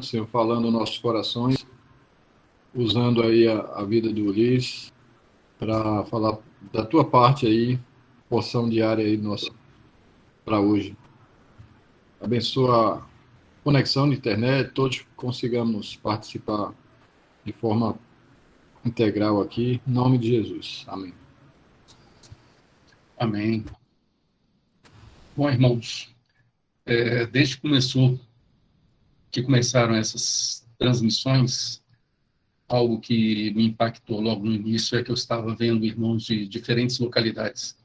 Senhor, falando nos nossos corações, usando aí a vida do Ulisses para falar da tua parte aí, porção diária aí nossa para hoje. Abençoa a conexão de internet, todos consigamos participar de forma integral aqui, em nome de Jesus. Amém. Amém. Bom, irmãos, desde que começaram essas transmissões, algo que me impactou logo no início é que eu estava vendo irmãos de diferentes localidades.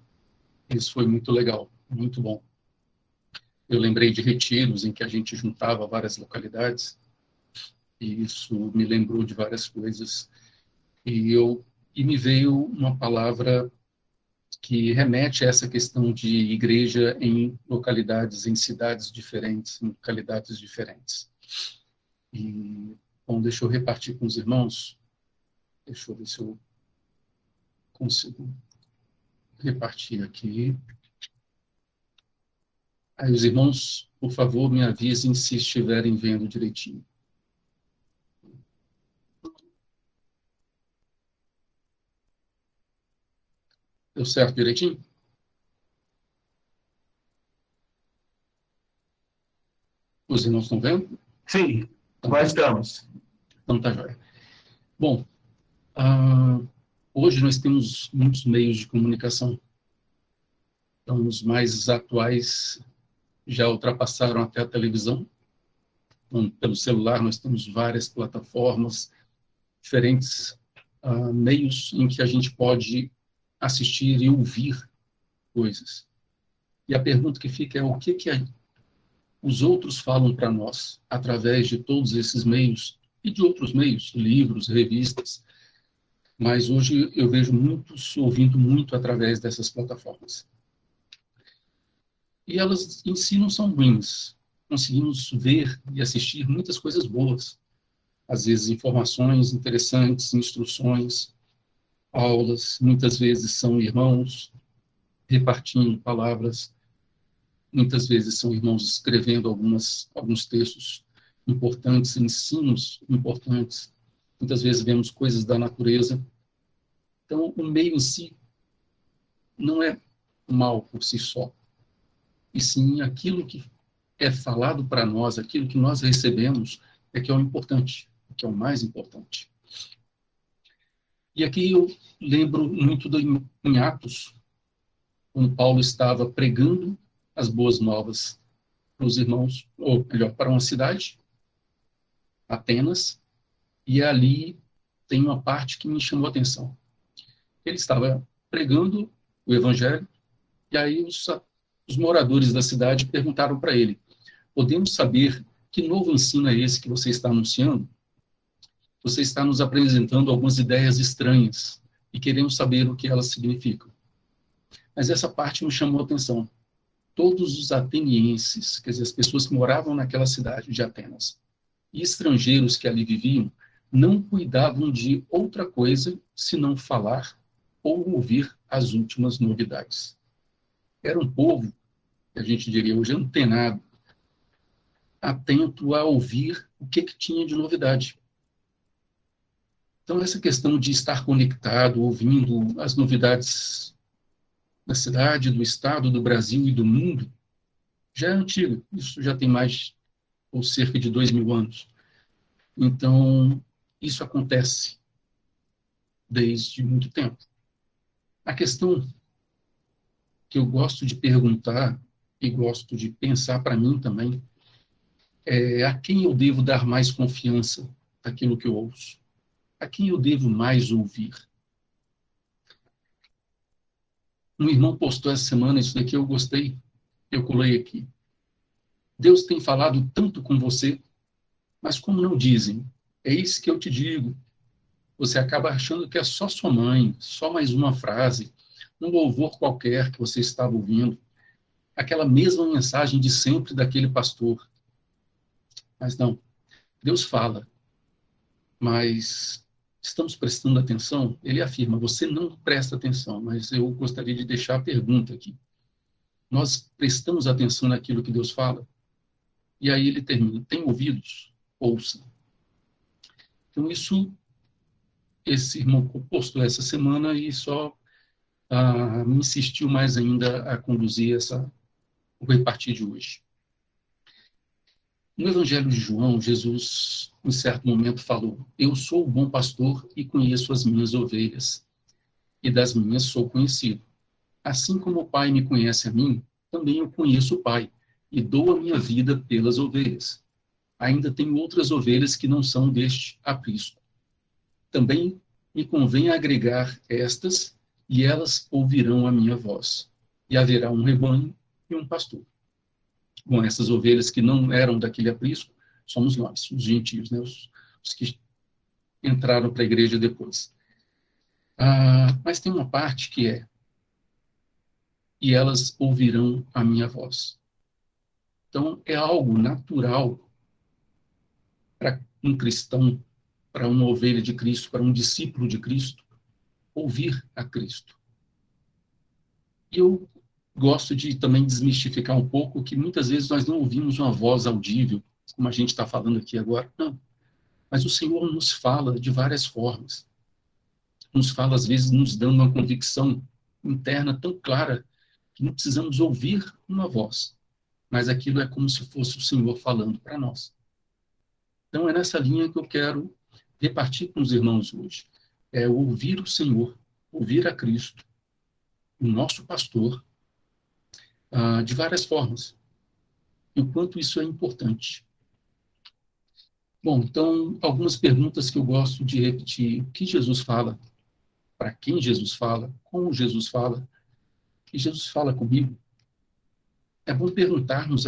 Isso foi muito legal, muito bom. Eu lembrei de retiros em que a gente juntava várias localidades, e isso me lembrou de várias coisas. E me veio uma palavra que remete a essa questão de igreja em localidades, em cidades diferentes, em localidades diferentes. E, bom, deixa eu repartir com os irmãos. Deixa eu ver se eu consigo repartir aqui. Aí os irmãos, por favor, me avisem se estiverem vendo direitinho. Deu certo direitinho? Os irmãos estão vendo? Sim, Então, nós estamos. então tá jóia. Bom, hoje nós temos muitos meios de comunicação. Então, os mais atuais já ultrapassaram até a televisão. Então, pelo celular, nós temos várias plataformas, diferentes meios em que a gente pode assistir e ouvir coisas. E a pergunta que fica é o que os outros falam para nós através de todos esses meios e de outros meios, livros, revistas. Mas hoje eu vejo muitos ouvindo muito através dessas plataformas. E elas em si não são ruins. Conseguimos ver e assistir muitas coisas boas. Às vezes informações interessantes, instruções, aulas, muitas vezes são irmãos repartindo palavras, muitas vezes são irmãos escrevendo alguns textos importantes, ensinos importantes, muitas vezes vemos coisas da natureza. Então, o meio em si não é mal por si só, e sim aquilo que é falado para nós, aquilo que nós recebemos, é que é o importante, que é o mais importante. E aqui eu lembro muito em Atos, quando Paulo estava pregando as boas novas para os irmãos, ou melhor, para uma cidade, Atenas, e ali tem uma parte que me chamou a atenção. Ele estava pregando o evangelho, e aí os moradores da cidade perguntaram para ele: podemos saber que novo ensino é esse que você está anunciando? Você está nos apresentando algumas ideias estranhas e queremos saber o que elas significam. Mas essa parte me chamou a atenção. Todos os atenienses, quer dizer, as pessoas que moravam naquela cidade de Atenas, e estrangeiros que ali viviam, não cuidavam de outra coisa senão falar ou ouvir as últimas novidades. Era um povo, que a gente diria hoje, antenado, atento a ouvir o que tinha de novidade. Então, essa questão de estar conectado, ouvindo as novidades da cidade, do estado, do Brasil e do mundo, já é antiga. Isso já tem mais, ou cerca de 2000 anos. Então, isso acontece desde muito tempo. A questão que eu gosto de perguntar e gosto de pensar para mim também é a quem eu devo dar mais confiança daquilo que eu ouço? A quem eu devo mais ouvir? Um irmão postou essa semana, isso daqui eu gostei, eu colei aqui. Deus tem falado tanto com você, mas como não dizem, é isso que eu te digo. Você acaba achando que é só sua mãe, só mais uma frase, um louvor qualquer que você estava ouvindo, aquela mesma mensagem de sempre daquele pastor. Mas não, Deus fala, mas estamos prestando atenção? Ele afirma, você não presta atenção, mas eu gostaria de deixar a pergunta aqui. Nós prestamos atenção naquilo que Deus fala? E aí ele termina, tem ouvidos? ouça. Então, esse irmão postou essa semana e só me insistiu mais ainda a conduzir o repartir de hoje. No Evangelho de João, Jesus, em certo momento, falou: eu sou o bom pastor e conheço as minhas ovelhas, e das minhas sou conhecido. Assim como o Pai me conhece a mim, também eu conheço o Pai, e dou a minha vida pelas ovelhas. Ainda tenho outras ovelhas que não são deste aprisco. Também me convém agregar estas, e elas ouvirão a minha voz. E haverá um rebanho e um pastor. Bom, essas ovelhas que não eram daquele aprisco, somos nós, os gentios, né? Os que entraram para a igreja depois. Mas tem uma parte que é: e elas ouvirão a minha voz. Então, é algo natural para um cristão, para uma ovelha de Cristo, para um discípulo de Cristo, ouvir a Cristo. E eu gosto de também desmistificar um pouco que muitas vezes nós não ouvimos uma voz audível, como a gente está falando aqui agora. Não. Mas o Senhor nos fala de várias formas. Nos fala, às vezes, nos dando uma convicção interna tão clara que não precisamos ouvir uma voz, mas aquilo é como se fosse o Senhor falando para nós. Então, é nessa linha que eu quero repartir com os irmãos hoje. É ouvir o Senhor, ouvir a Cristo, o nosso pastor, de várias formas. E o quanto isso é importante. Bom, então, algumas perguntas que eu gosto de repetir. O que Jesus fala? Para quem Jesus fala? Como Jesus fala? E Jesus fala comigo? É bom perguntarmos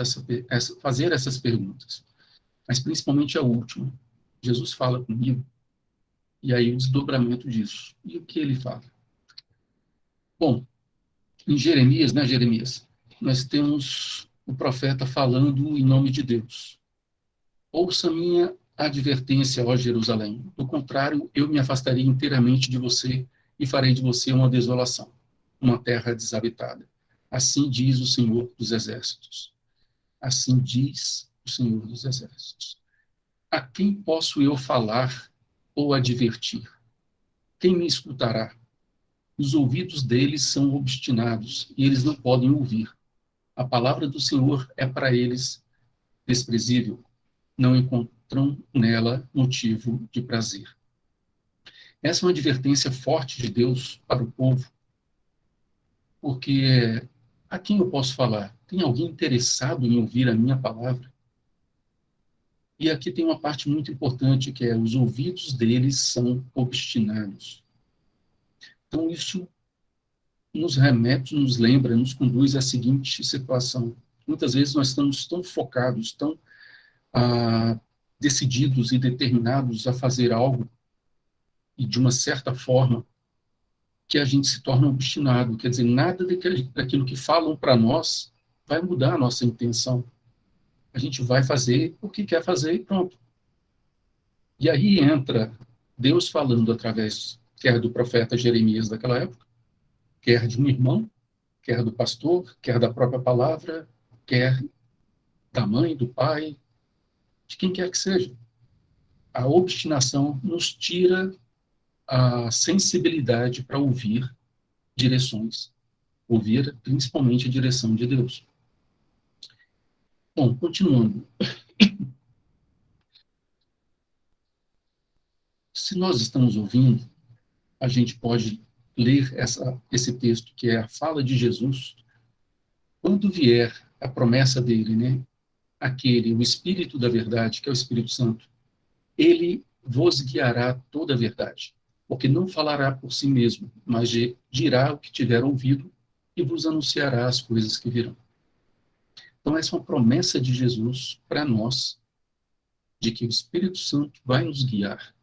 fazer essas perguntas, mas principalmente a última. Jesus fala comigo? E aí o desdobramento disso. E o que ele fala? Bom, em Jeremias, né, Jeremias, nós temos o profeta falando em nome de Deus. Ouça minha advertência, ó Jerusalém. Do contrário, eu me afastaria inteiramente de você e farei de você uma desolação, uma terra desabitada. Assim diz o Senhor dos Exércitos. Assim diz o Senhor dos Exércitos. A quem posso eu falar ou advertir? Quem me escutará? Os ouvidos deles são obstinados e eles não podem ouvir. A palavra do Senhor é para eles desprezível. Não encontram nela motivo de prazer. Essa é uma advertência forte de Deus para o povo, porque a quem eu posso falar? Tem alguém interessado em ouvir a minha palavra? E aqui tem uma parte muito importante, que é: os ouvidos deles são obstinados. Então, isso nos remete, nos lembra, nos conduz à seguinte situação. Muitas vezes nós estamos tão focados, tão decididos e determinados a fazer algo, e de uma certa forma, que a gente se torna obstinado. Quer dizer, nada daquilo que falam para nós vai mudar a nossa intenção. A gente vai fazer o que quer fazer e pronto. E aí entra Deus falando através, quer do profeta Jeremias daquela época, quer de um irmão, quer do pastor, quer da própria palavra, quer da mãe, do pai, de quem quer que seja. A obstinação nos tira a sensibilidade para ouvir direções, ouvir principalmente a direção de Deus. Bom, continuando. Se nós estamos ouvindo, a gente pode ler esse texto, que é a fala de Jesus. Quando vier a promessa dele, né? O Espírito da verdade, que é o Espírito Santo, ele vos guiará toda a verdade, porque não falará por si mesmo, mas dirá o que tiver ouvido e vos anunciará as coisas que virão. Então, essa é uma promessa de Jesus para nós, de que o Espírito Santo vai nos guiar,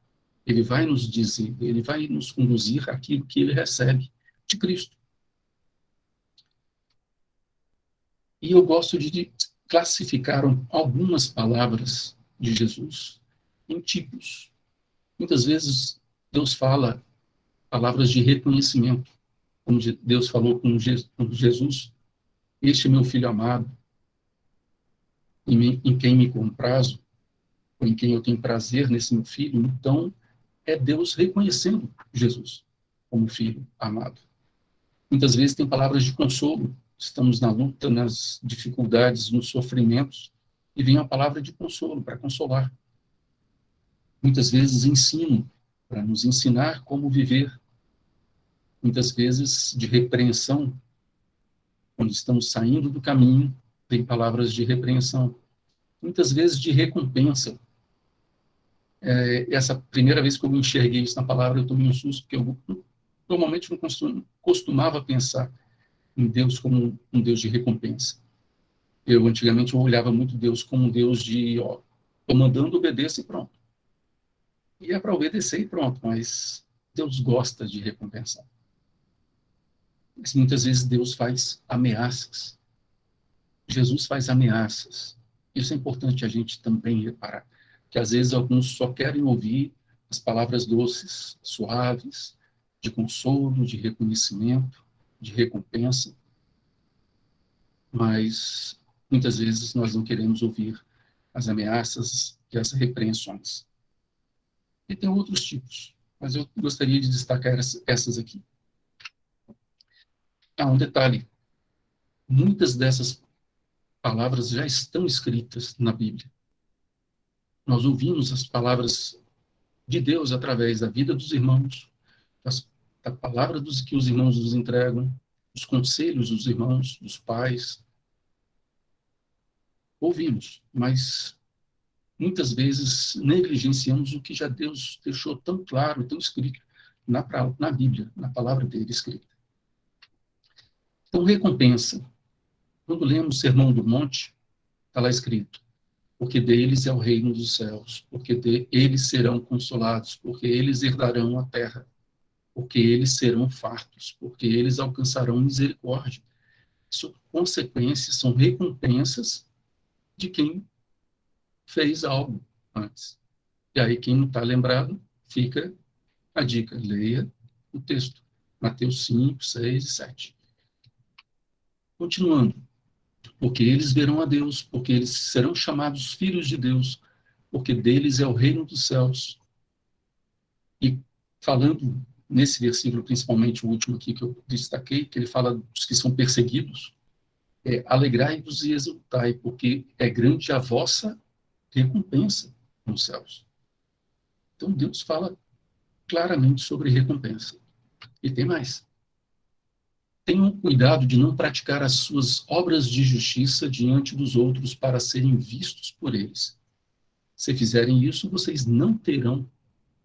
ele vai nos dizer, ele vai nos conduzir àquilo que ele recebe de Cristo. E eu gosto de classificar algumas palavras de Jesus em tipos. Muitas vezes Deus fala palavras de reconhecimento, como Deus falou com Jesus: este é meu filho amado, em quem me comprazo. ou em quem eu tenho prazer nesse meu filho, então é Deus reconhecendo Jesus como filho amado. Muitas vezes tem palavras de consolo, estamos na luta, nas dificuldades, nos sofrimentos, e vem a palavra de consolo para consolar. Muitas vezes ensino, para nos ensinar como viver. Muitas vezes de repreensão, quando estamos saindo do caminho, tem palavras de repreensão. Muitas vezes de recompensa. Essa primeira vez que eu enxerguei isso na palavra, eu tomei um susto, porque eu normalmente não costumava pensar em Deus como um Deus de recompensa. Antigamente, eu olhava muito Deus como um Deus de, estou mandando, obedeça e pronto. E é para obedecer e pronto, mas Deus gosta de recompensar. Mas muitas vezes Deus faz ameaças. Jesus faz ameaças. Isso é importante a gente também reparar, que às vezes alguns só querem ouvir as palavras doces, suaves, de consolo, de reconhecimento, de recompensa, mas muitas vezes nós não queremos ouvir as ameaças e as repreensões. E tem outros tipos, mas eu gostaria de destacar essas aqui. Um detalhe: muitas dessas palavras já estão escritas na Bíblia. Nós ouvimos as palavras de Deus através da vida dos irmãos, da palavra que os irmãos nos entregam, dos conselhos dos irmãos, dos pais. Ouvimos, mas muitas vezes negligenciamos o que já Deus deixou tão claro, tão escrito na Bíblia, na palavra dele escrita. Então, recompensa. Quando lemos o Sermão do Monte, está lá escrito: porque deles é o reino dos céus, porque eles serão consolados, porque eles herdarão a terra, porque eles serão fartos, porque eles alcançarão misericórdia. São consequências, são recompensas de quem fez algo antes. E aí, quem não está lembrado, fica a dica: leia o texto. Mateus 5, 6 e 7. Continuando. Porque eles verão a Deus, porque eles serão chamados filhos de Deus, porque deles é o reino dos céus. E falando nesse versículo, principalmente o último aqui que eu destaquei, que ele fala dos que são perseguidos, alegrai-vos e exultai, porque é grande a vossa recompensa nos céus. Então Deus fala claramente sobre recompensa. E tem mais. Tenham cuidado de não praticar as suas obras de justiça diante dos outros para serem vistos por eles. Se fizerem isso, vocês não terão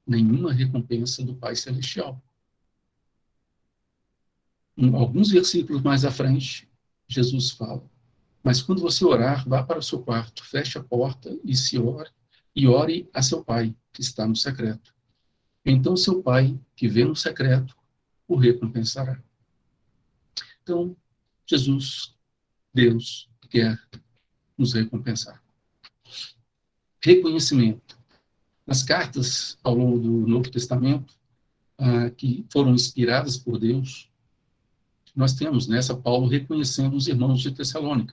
nenhuma recompensa do Pai Celestial. Em alguns versículos mais à frente, Jesus fala: mas quando você orar, vá para o seu quarto, feche a porta e ore a seu Pai, que está no secreto. Então seu Pai, que vê no secreto, o recompensará. Então, Jesus, Deus, quer nos recompensar. Reconhecimento. Nas cartas ao longo do Novo Testamento, que foram inspiradas por Deus, nós temos nessa Paulo reconhecendo os irmãos de Tessalônica.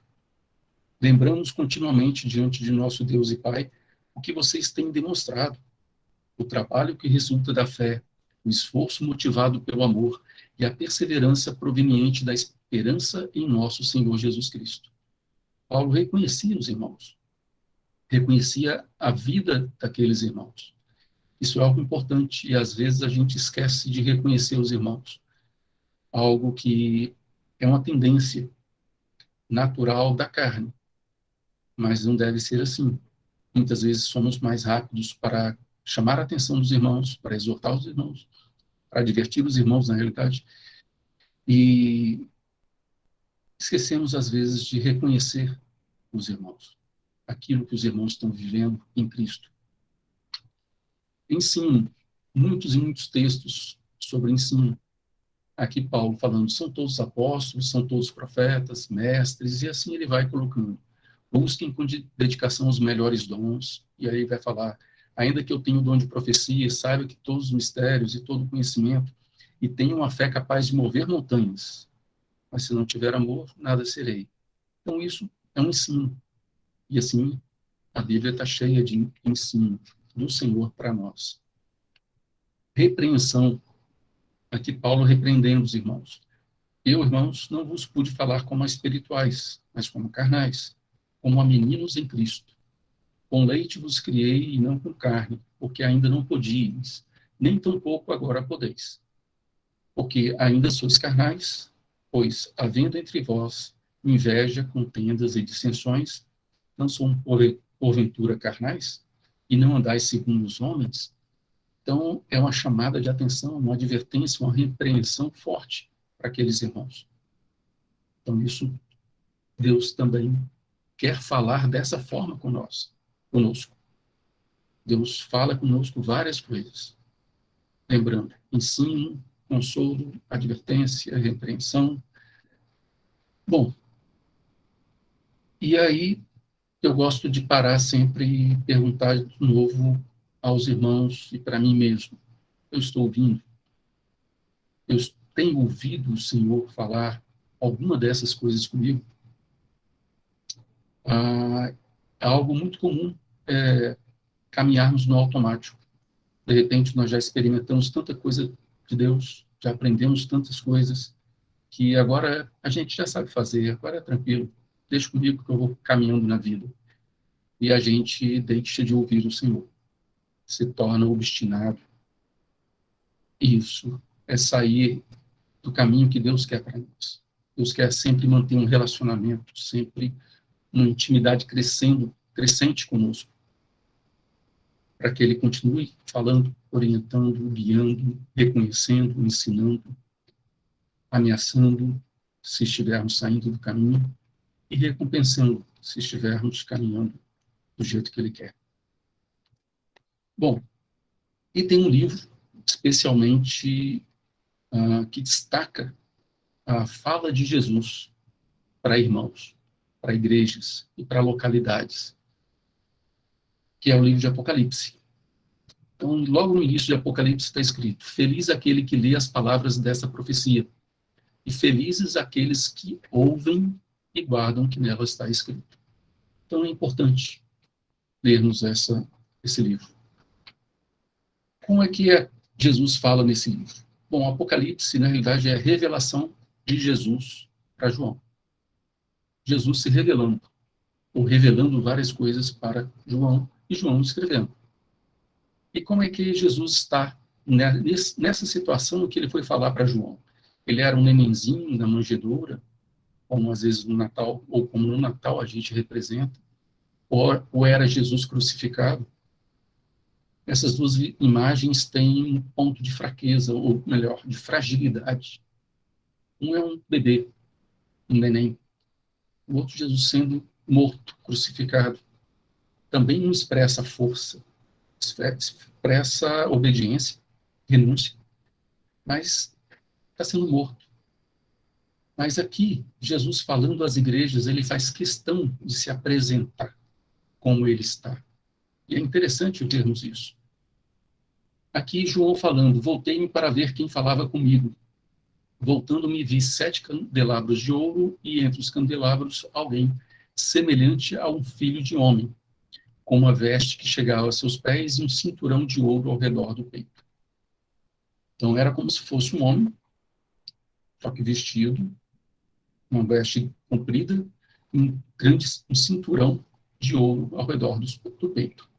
Lembramos continuamente diante de nosso Deus e Pai o que vocês têm demonstrado, o trabalho que resulta da fé, o esforço motivado pelo amor e a perseverança proveniente da esperança em nosso Senhor Jesus Cristo. Paulo reconhecia os irmãos, reconhecia a vida daqueles irmãos. Isso é algo importante e às vezes a gente esquece de reconhecer os irmãos. Algo que é uma tendência natural da carne, mas não deve ser assim. Muitas vezes somos mais rápidos para chamar a atenção dos irmãos, para exortar os irmãos, para divertir os irmãos, na realidade, e esquecemos às vezes de reconhecer os irmãos, aquilo que os irmãos estão vivendo em Cristo. Ensino, muitos e muitos textos sobre ensino. Aqui Paulo falando, são todos apóstolos, são todos profetas, mestres, e assim ele vai colocando. Busquem com dedicação os melhores dons, e aí vai falar, ainda que eu tenha o dom de profecia, saiba que todos os mistérios e todo o conhecimento, e tenha uma fé capaz de mover montanhas, mas se não tiver amor, nada serei. Então isso é um ensino, e assim A Bíblia está cheia de ensino do Senhor para nós. Repreensão. Aqui Paulo repreendendo os irmãos. Eu, irmãos, não vos pude falar como a espirituais, mas como carnais, como a meninos em Cristo. Com leite vos criei e não com carne, porque ainda não podíeis, nem tampouco agora podeis. Porque ainda sois carnais, pois, havendo entre vós inveja, contendas e dissensões, não são porventura carnais, e não andais segundo os homens? Então, é uma chamada de atenção, uma advertência, uma repreensão forte para aqueles irmãos. Então, isso, Deus também quer falar dessa forma conosco. Deus fala conosco várias coisas. Lembrando, ensino, consolo, advertência, repreensão. Bom, e aí eu gosto de parar sempre e perguntar de novo aos irmãos e para mim mesmo. Eu estou ouvindo? Eu tenho ouvido o Senhor falar alguma dessas coisas comigo? Algo muito comum é caminharmos no automático. De repente, nós já experimentamos tanta coisa de Deus, já aprendemos tantas coisas, que agora a gente já sabe fazer, agora é tranquilo, deixa comigo que eu vou caminhando na vida. E a gente deixa de ouvir o Senhor, se torna obstinado. Isso é sair do caminho que Deus quer para nós. Deus quer sempre manter um relacionamento, sempre uma intimidade crescente conosco, para que Ele continue falando, orientando, guiando, reconhecendo, ensinando, ameaçando, se estivermos saindo do caminho, e recompensando, se estivermos caminhando do jeito que Ele quer. Bom, e tem um livro, especialmente, que destaca a fala de Jesus para irmãos, para igrejas e para localidades, que é o livro de Apocalipse. Então, logo no início de Apocalipse está escrito: feliz aquele que lê as palavras dessa profecia, e felizes aqueles que ouvem e guardam o que nela está escrito. Então, é importante lermos esse livro. Como é que Jesus fala nesse livro? Bom, Apocalipse, na realidade, é a revelação de Jesus para João. Jesus se revelando, ou revelando várias coisas para João, e João escrevendo. E como é que Jesus está nessa situação que ele foi falar para João? Ele era um nenenzinho na manjedoura, como às vezes no Natal, ou como no Natal a gente representa, ou era Jesus crucificado? Essas duas imagens têm um ponto de fraqueza, ou melhor, de fragilidade. Um é um bebê, um neném. O outro, Jesus sendo morto, crucificado. Também não expressa força, expressa obediência, renúncia, mas está sendo morto. Mas aqui, Jesus falando às igrejas, ele faz questão de se apresentar como ele está. E é interessante vermos isso. Aqui, João falando: voltei-me para ver quem falava comigo. Voltando-me, vi 7 candelabros de ouro, e entre os candelabros alguém semelhante a um filho de homem, com uma veste que chegava aos seus pés e um cinturão de ouro ao redor do peito. Então, era como se fosse um homem, só que vestido, uma veste comprida, um cinturão de ouro ao redor do peito.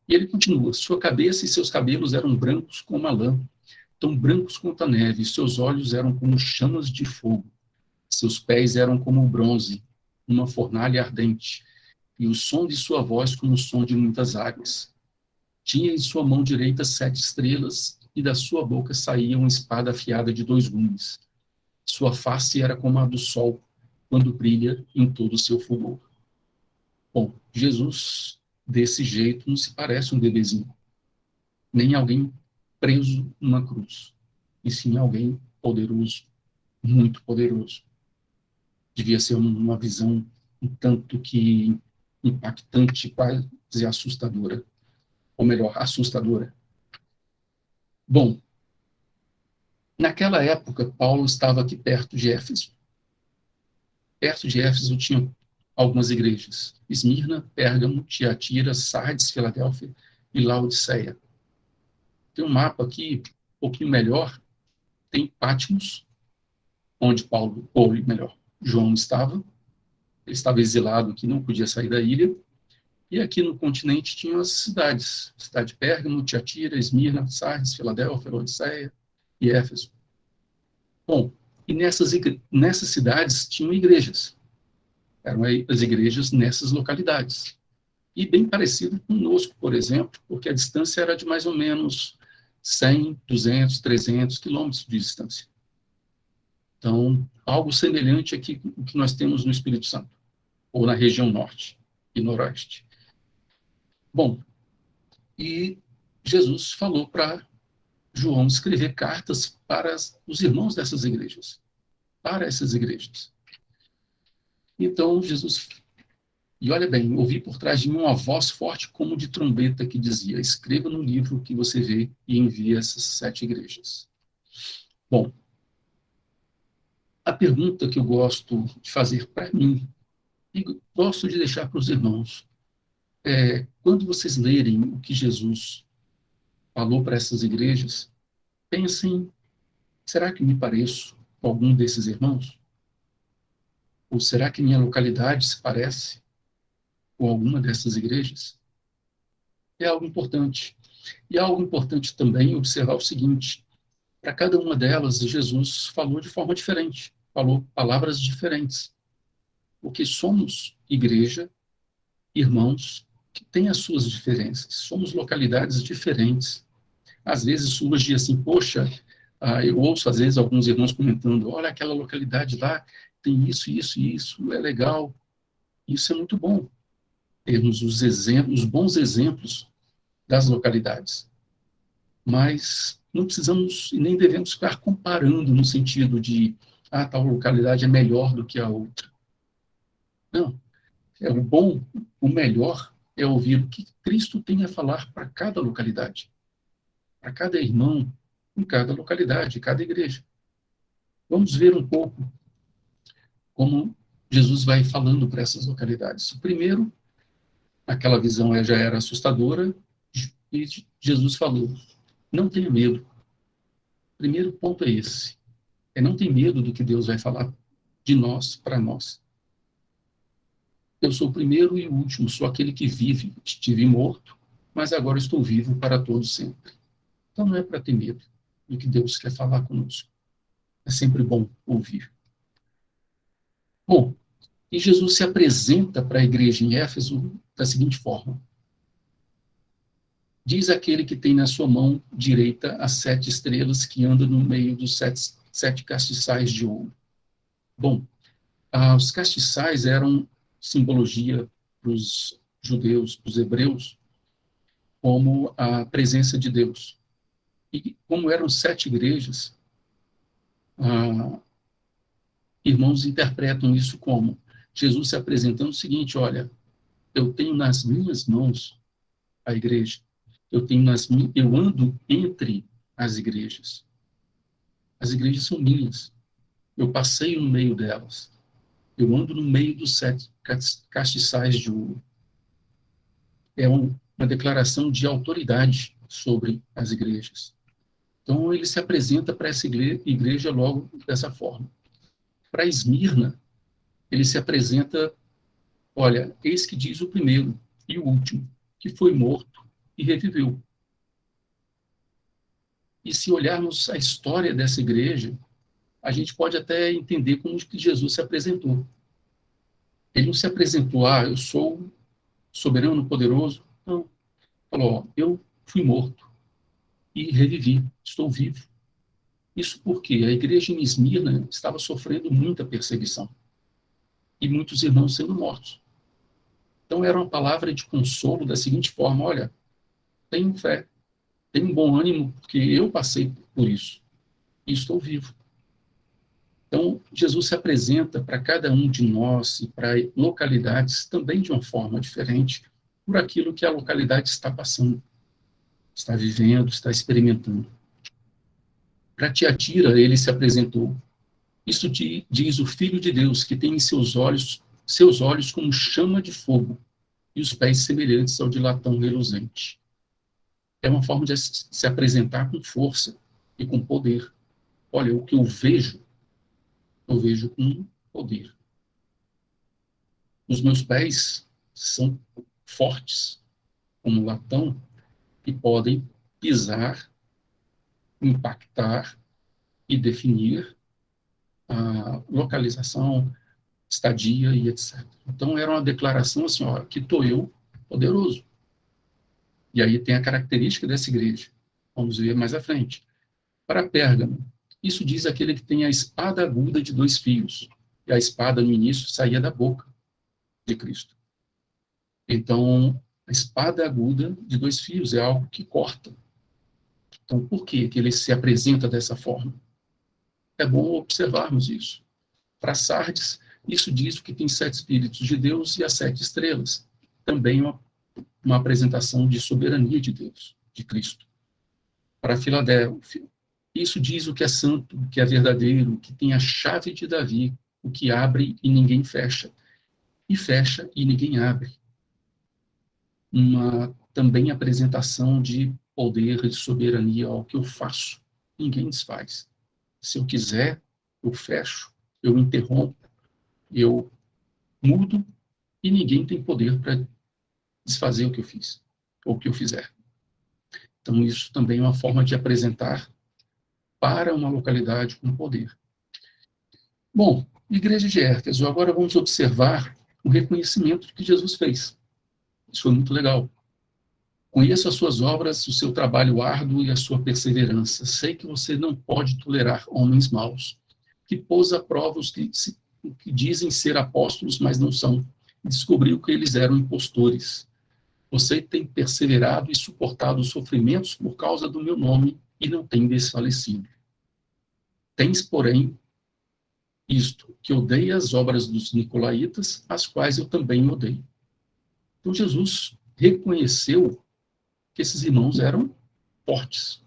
E ele continua: sua cabeça e seus cabelos eram brancos como a lã, tão brancos quanto a neve, seus olhos eram como chamas de fogo, seus pés eram como bronze, numa fornalha ardente, e o som de sua voz como o som de muitas águas. Tinha em sua mão direita 7 estrelas, e da sua boca saía uma espada afiada de 2 gumes. Sua face era como a do sol, quando brilha em todo o seu fulgor. Bom, Jesus, desse jeito, não se parece um bebezinho, nem alguém preso numa cruz, e sim alguém poderoso, muito poderoso. Devia ser uma visão um tanto que impactante, quase assustadora, ou melhor, assustadora. Bom, naquela época, Paulo estava aqui perto de Éfeso. Perto de Éfeso tinha algumas igrejas: Esmirna, Pérgamo, Tiatira, Sardes, Filadélfia e Laodiceia. Tem um mapa aqui, um pouquinho melhor, tem Patmos, onde João estava. Ele estava exilado aqui, não podia sair da ilha. E aqui no continente tinham as cidades: cidade de Pérgamo, Tiatira, Esmirna, Sardes, Filadélfia, Laodiceia e Éfeso. Bom, e nessas cidades tinham igrejas. Eram as igrejas nessas localidades. E bem parecido conosco, por exemplo, porque a distância era de mais ou menos 100, 200, 300 quilômetros de distância. Então, algo semelhante aqui com o que nós temos no Espírito Santo, ou na região norte e noroeste. Bom, e Jesus falou para João escrever cartas para os irmãos dessas igrejas, para essas igrejas. Então, Jesus... E olha bem, ouvi por trás de mim uma voz forte como de trombeta que dizia: escreva no livro que você vê e envie essas 7 igrejas. Bom, a pergunta que eu gosto de fazer para mim, e gosto de deixar para os irmãos, é: quando vocês lerem o que Jesus falou para essas igrejas, pensem: será que me pareço com algum desses irmãos? Ou será que minha localidade se parece com alguma dessas igrejas? É algo importante. E é algo importante também observar o seguinte: para cada uma delas, Jesus falou de forma diferente, falou palavras diferentes, porque somos igreja, irmãos, que têm as suas diferenças, somos localidades diferentes. Às vezes surge assim: poxa, eu ouço às vezes alguns irmãos comentando: olha, aquela localidade lá tem isso, isso e isso, é legal. Isso é muito bom, termos os exemplos, os bons exemplos das localidades. Mas não precisamos e nem devemos ficar comparando no sentido de tal localidade é melhor do que a outra. Não. O bom, o melhor é ouvir o que Cristo tem a falar para cada localidade, para cada irmão, em cada localidade, cada igreja. Vamos ver um pouco como Jesus vai falando para essas localidades. Primeiro, aquela visão já era assustadora, e Jesus falou: não tenha medo. O primeiro ponto é esse: não ter medo do que Deus vai falar de nós, para nós. Eu sou o primeiro e o último, sou aquele que vive. Estive morto, mas agora estou vivo para todos sempre. Então não é para ter medo do que Deus quer falar conosco. É sempre bom ouvir. Bom, e Jesus se apresenta para a igreja em Éfeso da seguinte forma: diz aquele que tem na sua mão direita as 7 estrelas que anda no meio dos 7 castiçais de ouro. Bom, os castiçais eram simbologia para os judeus, para os hebreus, como a presença de Deus. E como eram 7 igrejas, irmãos interpretam isso como Jesus se apresentando o seguinte: olha, eu tenho nas minhas mãos a igreja, eu ando entre as igrejas. As igrejas são minhas, eu passeio no meio delas, eu ando no meio dos 7 castiçais de ouro. É uma declaração de autoridade sobre as igrejas. Então, ele se apresenta para essa igreja logo dessa forma. Para Esmirna, ele se apresenta: olha, eis que diz o primeiro e o último, que foi morto e reviveu. E se olharmos a história dessa igreja, a gente pode até entender como que Jesus se apresentou. Ele não se apresentou: eu sou soberano, poderoso. Não. Falou: eu fui morto e revivi, estou vivo. Isso porque a igreja em Esmirna estava sofrendo muita perseguição e muitos irmãos sendo mortos. Então era uma palavra de consolo da seguinte forma: olha, tenham fé, tenham bom ânimo, porque eu passei por isso e estou vivo. Então, Jesus se apresenta para cada um de nós e para localidades também de uma forma diferente, por aquilo que a localidade está passando, está vivendo, está experimentando. Para Tiatira, ele se apresentou: isso diz o Filho de Deus, que tem em seus olhos seus olhos como chama de fogo e os pés semelhantes ao de latão reluzente. É uma forma de se apresentar com força e com poder. Olha, o que eu vejo com poder. Os meus pés são fortes, como latão, e podem pisar, impactar e definir a localização, estadia e etc. Então, era uma declaração assim, ó, aqui estou eu, poderoso. E aí tem a característica dessa igreja. Vamos ver mais à frente. Para Pérgamo, isso diz aquele que tem a espada aguda de 2 fios. E a espada, no início, saía da boca de Cristo. Então, a espada aguda de 2 fios é algo que corta. Então, por que ele se apresenta dessa forma? É bom observarmos isso. Para Sardes, isso diz que tem 7 Espíritos de Deus e as 7 estrelas. Também uma apresentação de soberania de Deus, de Cristo. Para Filadélfia, isso diz o que é santo, o que é verdadeiro, o que tem a chave de Davi, o que abre e ninguém fecha, e fecha e ninguém abre. Uma também apresentação de poder, de soberania ao que eu faço. Ninguém desfaz. Se eu quiser, eu fecho, eu interrompo, eu mudo, e ninguém tem poder para desfazer o que eu fiz, ou o que eu fizer. Então, isso também é uma forma de apresentar para uma localidade com poder. Bom, igreja de Éfeso, agora vamos observar o reconhecimento que Jesus fez. Isso foi muito legal. Conheço as suas obras, o seu trabalho árduo e a sua perseverança. Sei que você não pode tolerar homens maus, que pôs à prova os que dizem ser apóstolos, mas não são. Descobriu que eles eram impostores. Você tem perseverado e suportado os sofrimentos por causa do meu nome e não tem desfalecido. Tens, porém, isto, que odeia as obras dos nicolaítas, as quais eu também odeio. Então, Jesus reconheceu que esses irmãos eram fortes.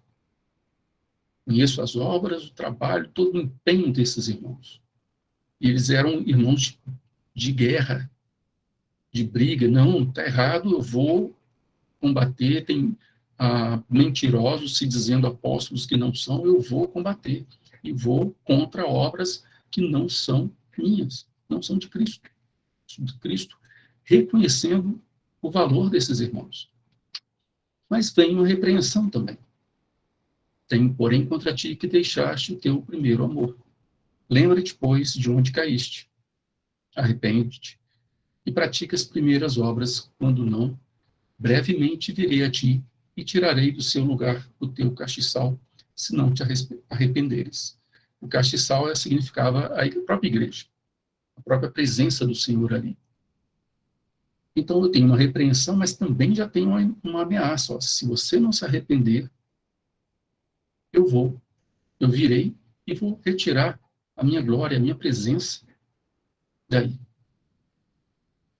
Conheço as obras, o trabalho, todo o empenho desses irmãos. E eles eram irmãos de guerra, de briga. Não, está errado, eu vou combater. Tem mentirosos se dizendo apóstolos que não são, eu vou combater. E vou contra obras que não são minhas, não são de Cristo. De Cristo, reconhecendo o valor desses irmãos. Mas vem uma repreensão também. Tenho, porém, contra ti que deixaste o teu primeiro amor. Lembra-te, pois, de onde caíste. Arrepende-te e pratica as primeiras obras, quando não, brevemente virei a ti e tirarei do seu lugar o teu castiçal, se não te arrependeres. O castiçal significava a própria igreja, a própria presença do Senhor ali. Então eu tenho uma repreensão, mas também já tenho uma ameaça. Ó, se você não se arrepender, eu virei e vou retirar a minha glória, a minha presença daí.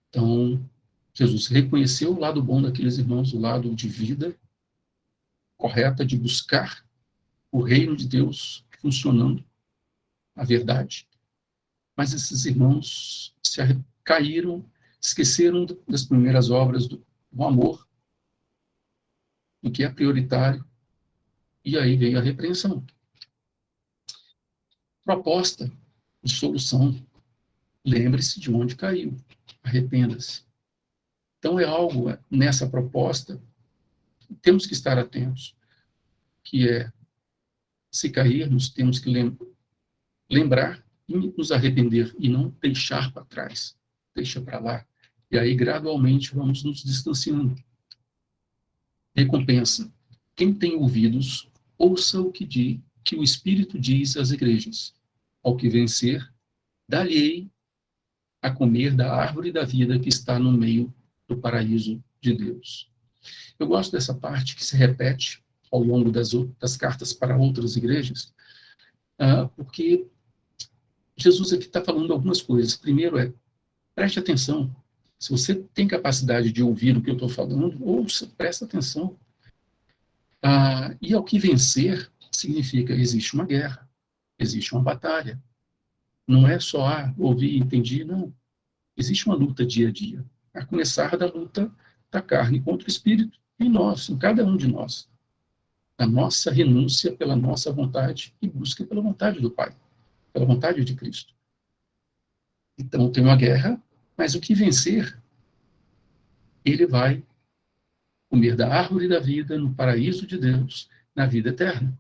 Então, Jesus reconheceu o lado bom daqueles irmãos, o lado de vida correta, de buscar o reino de Deus funcionando, a verdade. Mas esses irmãos caíram, esqueceram das primeiras obras do amor, do que é prioritário, e aí veio a repreensão. Proposta de solução. Lembre-se de onde caiu. Arrependa-se. Então, é algo nessa proposta, temos que estar atentos, que é, se cairmos, temos que lembrar e nos arrepender, e não deixar para trás, deixa para lá. E aí, gradualmente, vamos nos distanciando. Recompensa. Quem tem ouvidos, ouça o que o Espírito diz às igrejas. Ao que vencer, dá-lhe-ei a comer da árvore da vida que está no meio do paraíso de Deus. Eu gosto dessa parte que se repete ao longo das cartas para outras igrejas, porque Jesus aqui está falando algumas coisas. Primeiro preste atenção. Se você tem capacidade de ouvir o que eu estou falando, ouça, presta atenção. E ao que vencer significa existe uma guerra, existe uma batalha. Não é só ouvir e entendi, não. Existe uma luta dia a dia, a começar da luta da carne contra o espírito em nós, em cada um de nós. A nossa renúncia pela nossa vontade e busca pela vontade do Pai, pela vontade de Cristo. Então tem uma guerra, mas o que vencer, ele vai comer da árvore da vida no paraíso de Deus, na vida eterna.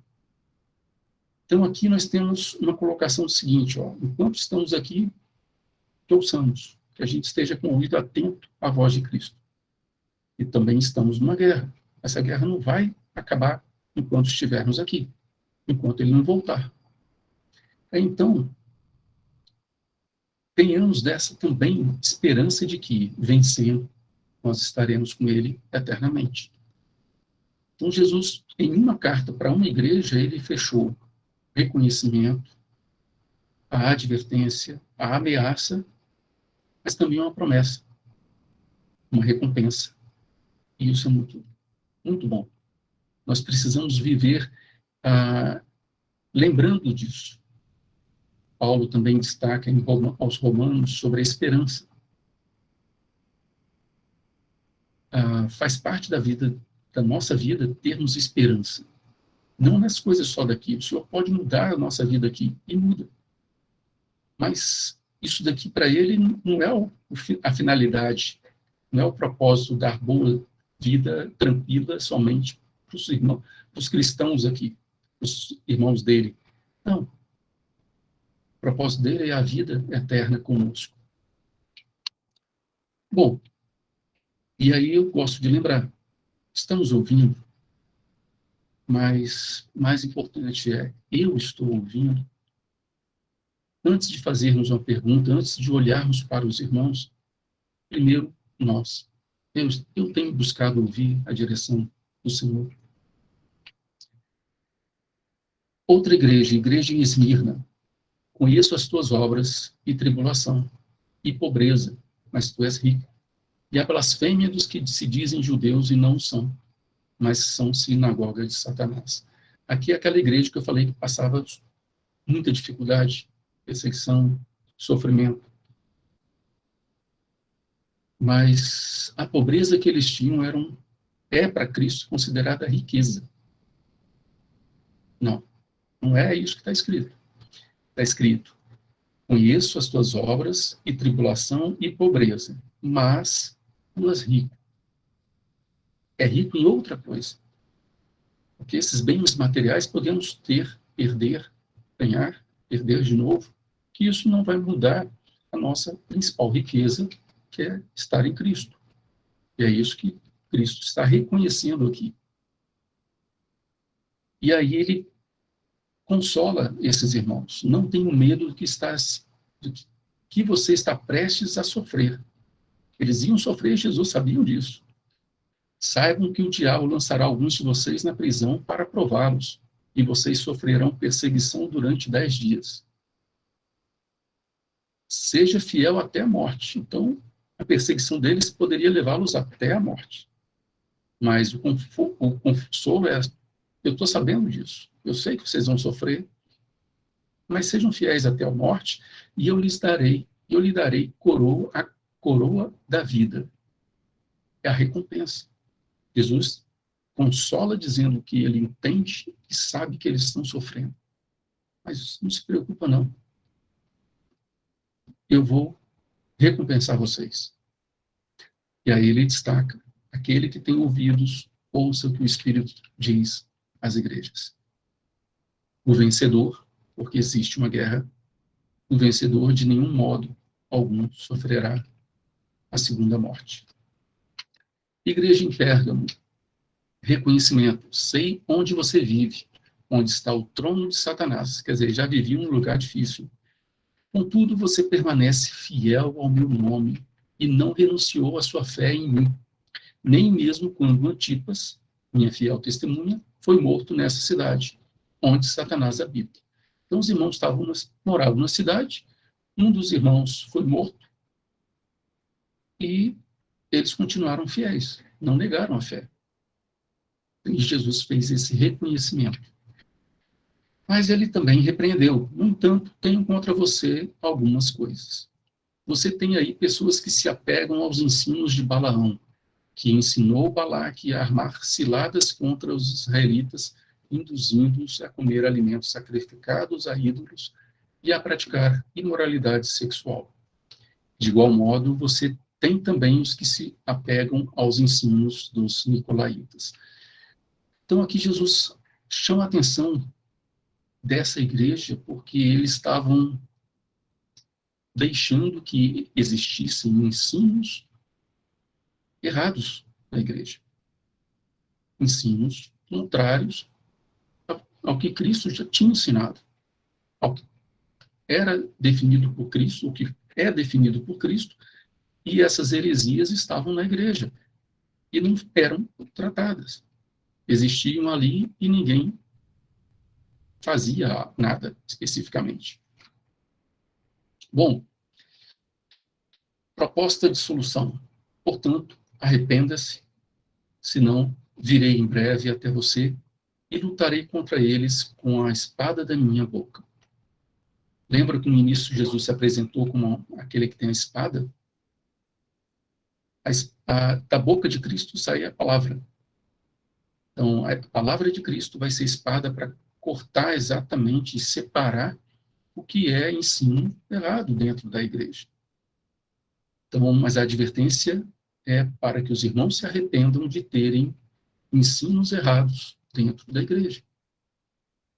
Então aqui nós temos uma colocação seguinte, enquanto estamos aqui, que ouçamos, que a gente esteja com o ouvido atento à voz de Cristo. E também estamos numa guerra. Essa guerra não vai acabar enquanto estivermos aqui, enquanto ele não voltar. Então, tenhamos dessa também esperança de que, vencendo, nós estaremos com ele eternamente. Então, Jesus, em uma carta para uma igreja, ele fechou reconhecimento, a advertência, a ameaça, mas também uma promessa, uma recompensa. E isso é muito, muito bom. Nós precisamos viver lembrando disso. Paulo também destaca aos Romanos sobre a esperança. Faz parte da nossa vida, termos esperança. Não nas coisas só daqui. O Senhor pode mudar a nossa vida aqui, e muda. Mas isso daqui, para ele, não é a finalidade, não é o propósito dar boa vida tranquila somente para os irmãos, para os cristãos aqui, os irmãos dele. Não. O propósito dele é a vida eterna conosco. Bom, e aí eu gosto de lembrar, estamos ouvindo, mas mais importante eu estou ouvindo. Antes de fazermos uma pergunta, antes de olharmos para os irmãos, primeiro nós. Eu tenho buscado ouvir a direção do Senhor. Outra igreja em Esmirna. Conheço as tuas obras e tribulação, e pobreza, mas tu és rico. E a blasfêmia dos que se dizem judeus e não são, mas são sinagoga de Satanás. Aqui é aquela igreja que eu falei que passava muita dificuldade, perseguição, sofrimento. Mas a pobreza que eles tinham é para Cristo considerada riqueza. Não é isso que está escrito. Está escrito, conheço as tuas obras e tribulação e pobreza, mas tu és rico. É rico em outra coisa. Porque esses bens materiais podemos perder, ganhar, perder de novo, que isso não vai mudar a nossa principal riqueza, que é estar em Cristo. E é isso que Cristo está reconhecendo aqui. E aí ele consola esses irmãos. Não tenham medo do que você está prestes a sofrer. Eles iam sofrer, Jesus sabia disso. Saibam que o diabo lançará alguns de vocês na prisão para prová-los, e vocês sofrerão perseguição durante 10 dias. Seja fiel até a morte. Então, a perseguição deles poderia levá-los até a morte. Mas o consolo é, eu estou sabendo disso. Eu sei que vocês vão sofrer, mas sejam fiéis até a morte, e eu lhe darei a coroa da vida. É a recompensa. Jesus consola dizendo que ele entende e sabe que eles estão sofrendo. Mas não se preocupa, não. Eu vou recompensar vocês. E aí ele destaca, aquele que tem ouvidos, ouça o que o Espírito diz às igrejas. O vencedor, porque existe uma guerra, o vencedor de nenhum modo algum sofrerá a segunda morte. Igreja em Pérgamo, reconhecimento, sei onde você vive, onde está o trono de Satanás, quer dizer, já vivia um lugar difícil. Contudo, você permanece fiel ao meu nome e não renunciou à sua fé em mim, nem mesmo quando Antipas, minha fiel testemunha, foi morto nessa cidade, onde Satanás habita. Então, os irmãos moravam na cidade, um dos irmãos foi morto e eles continuaram fiéis, não negaram a fé. E Jesus fez esse reconhecimento. Mas ele também repreendeu. No entanto, tenho contra você algumas coisas. você tem aí pessoas que se apegam aos ensinos de Balaão, que ensinou Balaque a armar ciladas contra os israelitas, induzindo-os a comer alimentos sacrificados a ídolos e a praticar imoralidade sexual. De igual modo, você tem também os que se apegam aos ensinos dos nicolaítas. Então, aqui Jesus chama a atenção dessa igreja porque eles estavam deixando que existissem ensinos errados na igreja. Ensinos contrários ao que Cristo já tinha ensinado, ao que era definido por Cristo, o que é definido por Cristo, e essas heresias estavam na igreja e não eram tratadas. Existiam ali e ninguém fazia nada especificamente. Bom, proposta de solução. Portanto, arrependa-se, senão virei em breve até você e lutarei contra eles com a espada da minha boca. Lembra que no início Jesus se apresentou como aquele que tem a espada? Da boca de Cristo sai a palavra. Então, a palavra de Cristo vai ser espada para cortar exatamente e separar o que é ensino errado dentro da igreja. Então, mas a advertência é para que os irmãos se arrependam de terem ensinos errados dentro da igreja.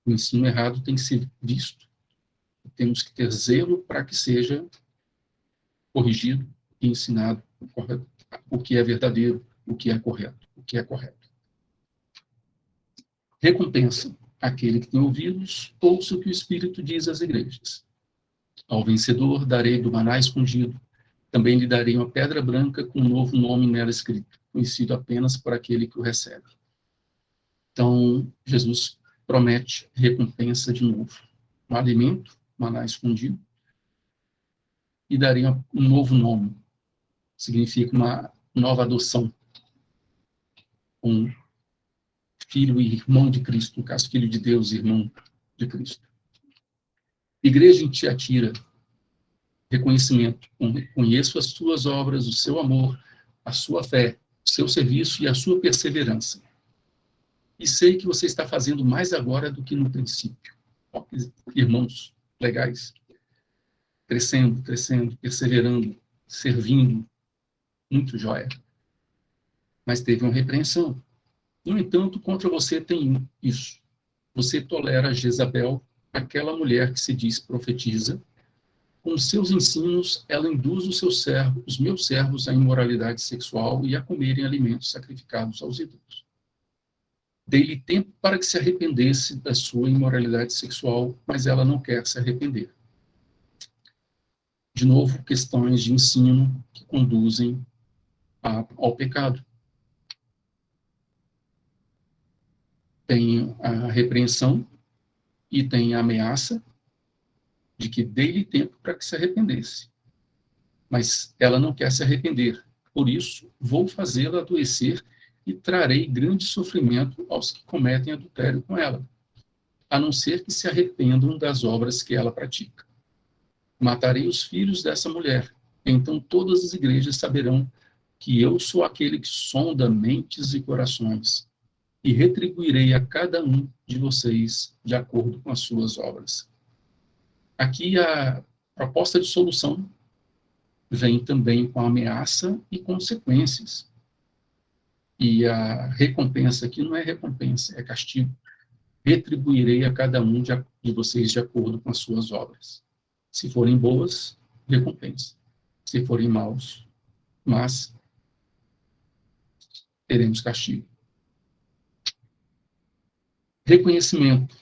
O ensino errado tem que ser visto. Temos que ter zelo para que seja corrigido e ensinado o que é verdadeiro, o que é correto, o que é correto. Recompensa aquele que tem ouvidos, ouça o que o Espírito diz às igrejas. Ao vencedor darei do maná escondido, também lhe darei uma pedra branca com um novo nome nela escrito, conhecido apenas por aquele que o recebe. Então, Jesus promete recompensa de novo. Um alimento, maná escondido, e daria um novo nome. Significa uma nova adoção. Um filho e irmão de Cristo, no caso, filho de Deus e irmão de Cristo. Igreja em Tiatira, reconhecimento. Conheço as tuas obras, o seu amor, a sua fé, o seu serviço e a sua perseverança. E sei que você está fazendo mais agora do que no princípio. Irmãos legais. Crescendo, perseverando, servindo. Muito jóia. Mas teve uma repreensão. No entanto, contra você tem isso. Você tolera Jezabel, aquela mulher que se diz profetiza. Com seus ensinos, ela induz os meus servos à imoralidade sexual e a comerem alimentos sacrificados aos ídolos. Dei-lhe tempo para que se arrependesse da sua imoralidade sexual, mas ela não quer se arrepender. De novo, questões de ensino que conduzem ao pecado. Tem a repreensão e tem a ameaça de que dei-lhe tempo para que se arrependesse. Mas ela não quer se arrepender. Por isso, vou fazê-la adoecer e trarei grande sofrimento aos que cometem adultério com ela, a não ser que se arrependam das obras que ela pratica. Matarei os filhos dessa mulher, então todas as igrejas saberão que eu sou aquele que sonda mentes e corações, e retribuirei a cada um de vocês de acordo com as suas obras. Aqui a proposta de solução vem também com ameaça e consequências. E a recompensa aqui não é recompensa, é castigo. Retribuirei a cada um de vocês de acordo com as suas obras. Se forem boas, recompensa. Se forem maus, mas teremos castigo. Reconhecimento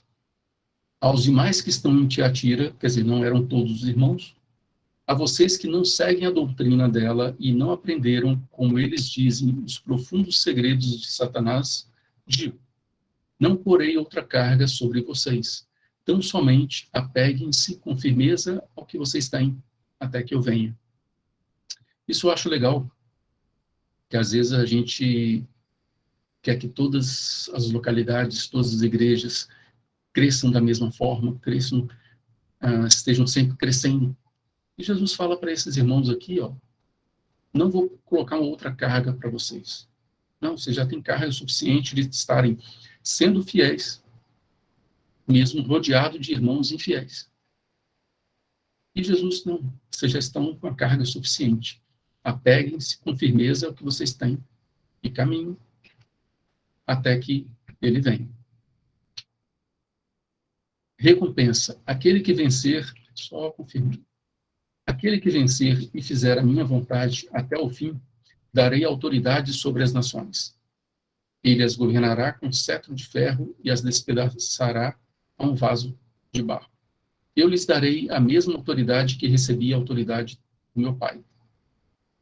aos demais que estão em Tiatira, quer dizer, não eram todos os irmãos, a vocês que não seguem a doutrina dela e não aprenderam, como eles dizem, os profundos segredos de Satanás, digo, não porei outra carga sobre vocês, tão somente apeguem-se com firmeza ao que vocês têm, até que eu venha. Isso eu acho legal, que às vezes a gente quer que todas as localidades, todas as igrejas cresçam da mesma forma, estejam sempre crescendo. E Jesus fala para esses irmãos aqui, ó, não vou colocar uma outra carga para vocês. Não, vocês já têm carga suficiente de estarem sendo fiéis, mesmo rodeado de irmãos infiéis. E Jesus, não, vocês já estão com a carga suficiente. Apeguem-se com firmeza ao que vocês têm e caminhem até que ele venha. Recompensa. Aquele que vencer, só confirmando. Aquele que vencer e fizer a minha vontade até o fim, darei autoridade sobre as nações. Ele as governará com cetro de ferro e as despedaçará a um vaso de barro. Eu lhes darei a mesma autoridade que recebi a autoridade do meu Pai.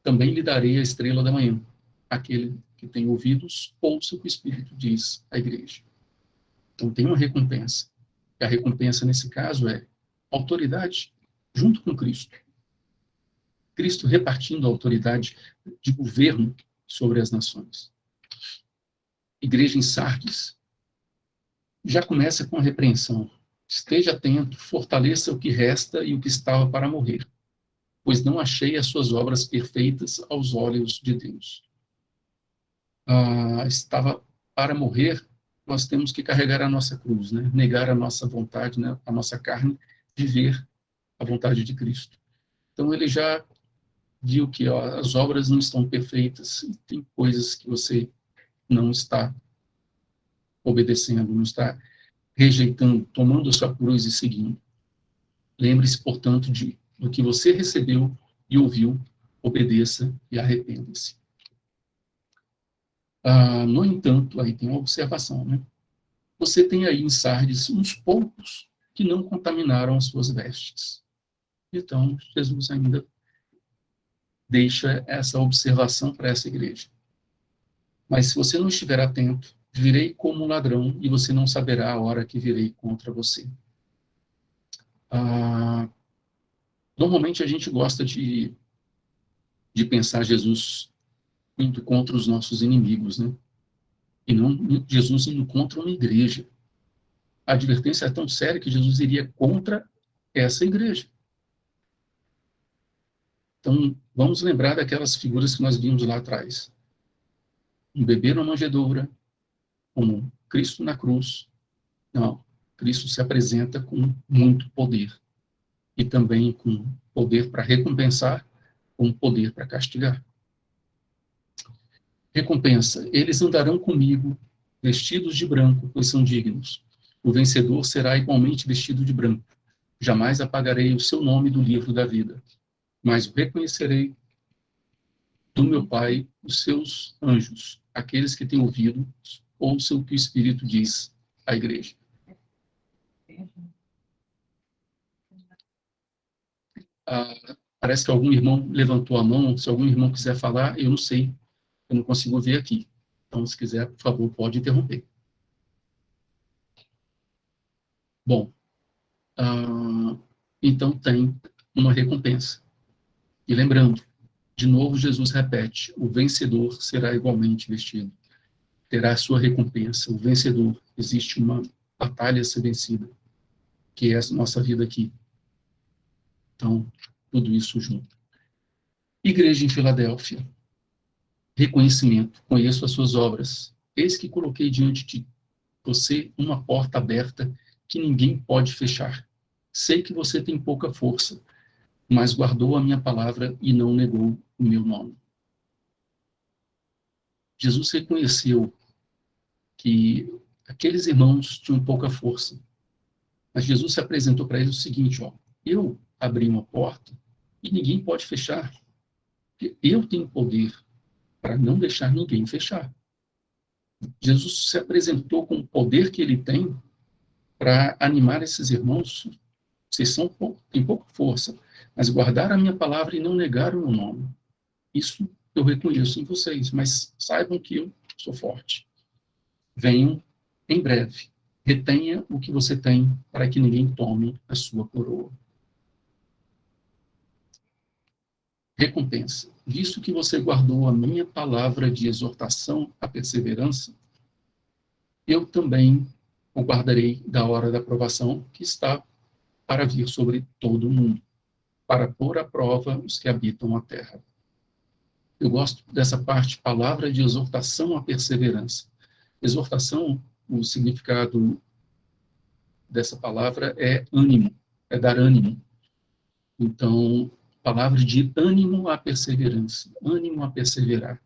Também lhe darei a estrela da manhã. Aquele que tem ouvidos, ouça o que o Espírito diz à igreja. Então tem uma recompensa. E a recompensa, nesse caso, é autoridade junto com Cristo. Cristo repartindo a autoridade de governo sobre as nações. Igreja em Sardes já começa com a repreensão. Esteja atento, fortaleça o que resta e o que estava para morrer, pois não achei as suas obras perfeitas aos olhos de Deus. Estava para morrer, nós temos que carregar a nossa cruz, né? Negar a nossa vontade, né? A nossa carne, viver a vontade de Cristo. Então ele já viu que as obras não estão perfeitas, e tem coisas que você não está obedecendo, não está rejeitando, tomando a sua cruz e seguindo. Lembre-se, portanto, do que você recebeu e ouviu, obedeça e arrependa-se. No entanto, aí tem uma observação, né? Você tem aí em Sardes uns poucos que não contaminaram as suas vestes. Então, Jesus ainda deixa essa observação para essa igreja. Mas se você não estiver atento, virei como um ladrão e você não saberá a hora que virei contra você. Normalmente a gente gosta de pensar Jesus indo contra os nossos inimigos, né? E não Jesus indo contra uma igreja. A advertência é tão séria que Jesus iria contra essa igreja. Então, vamos lembrar daquelas figuras que nós vimos lá atrás. Um bebê na manjedoura, como Cristo na cruz. Não, Cristo se apresenta com muito poder. E também com poder para recompensar, com poder para castigar. Recompensa. Eles andarão comigo, vestidos de branco, pois são dignos. O vencedor será igualmente vestido de branco. Jamais apagarei o seu nome do livro da vida, mas o reconhecerei do meu Pai, os seus anjos, aqueles que têm ouvido, ouçam o que o Espírito diz à igreja. Parece que algum irmão levantou a mão. Se algum irmão quiser falar, eu não sei, eu não consigo ver aqui. Então, se quiser, por favor, pode interromper. Bom, então tem uma recompensa. E lembrando, de novo Jesus repete, o vencedor será igualmente vestido. Terá a sua recompensa. O vencedor, existe uma batalha a ser vencida, que é a nossa vida aqui. Então, tudo isso junto. Igreja em Filadélfia. Reconhecimento. Conheço as suas obras. Eis que coloquei diante de você uma porta aberta que ninguém pode fechar. Sei que você tem pouca força, mas guardou a minha palavra e não negou o meu nome. Jesus reconheceu que aqueles irmãos tinham pouca força, mas Jesus se apresentou para eles o seguinte, eu abri uma porta e ninguém pode fechar. Eu tenho poder para não deixar ninguém fechar. Jesus se apresentou com o poder que ele tem para animar esses irmãos. Vocês têm pouca força, mas guardaram a minha palavra e não negaram o meu nome. Isso eu reconheço em vocês, mas saibam que eu sou forte. Venham em breve. Retenha o que você tem para que ninguém tome a sua coroa. Recompensa. Visto que você guardou a minha palavra de exortação à perseverança, eu também o guardarei da hora da provação que está para vir sobre todo o mundo, para pôr à prova os que habitam a terra. Eu gosto dessa parte, palavra de exortação à perseverança. Exortação, o significado dessa palavra é ânimo, é dar ânimo. Então, palavra de ânimo à perseverança, ânimo a perseverar.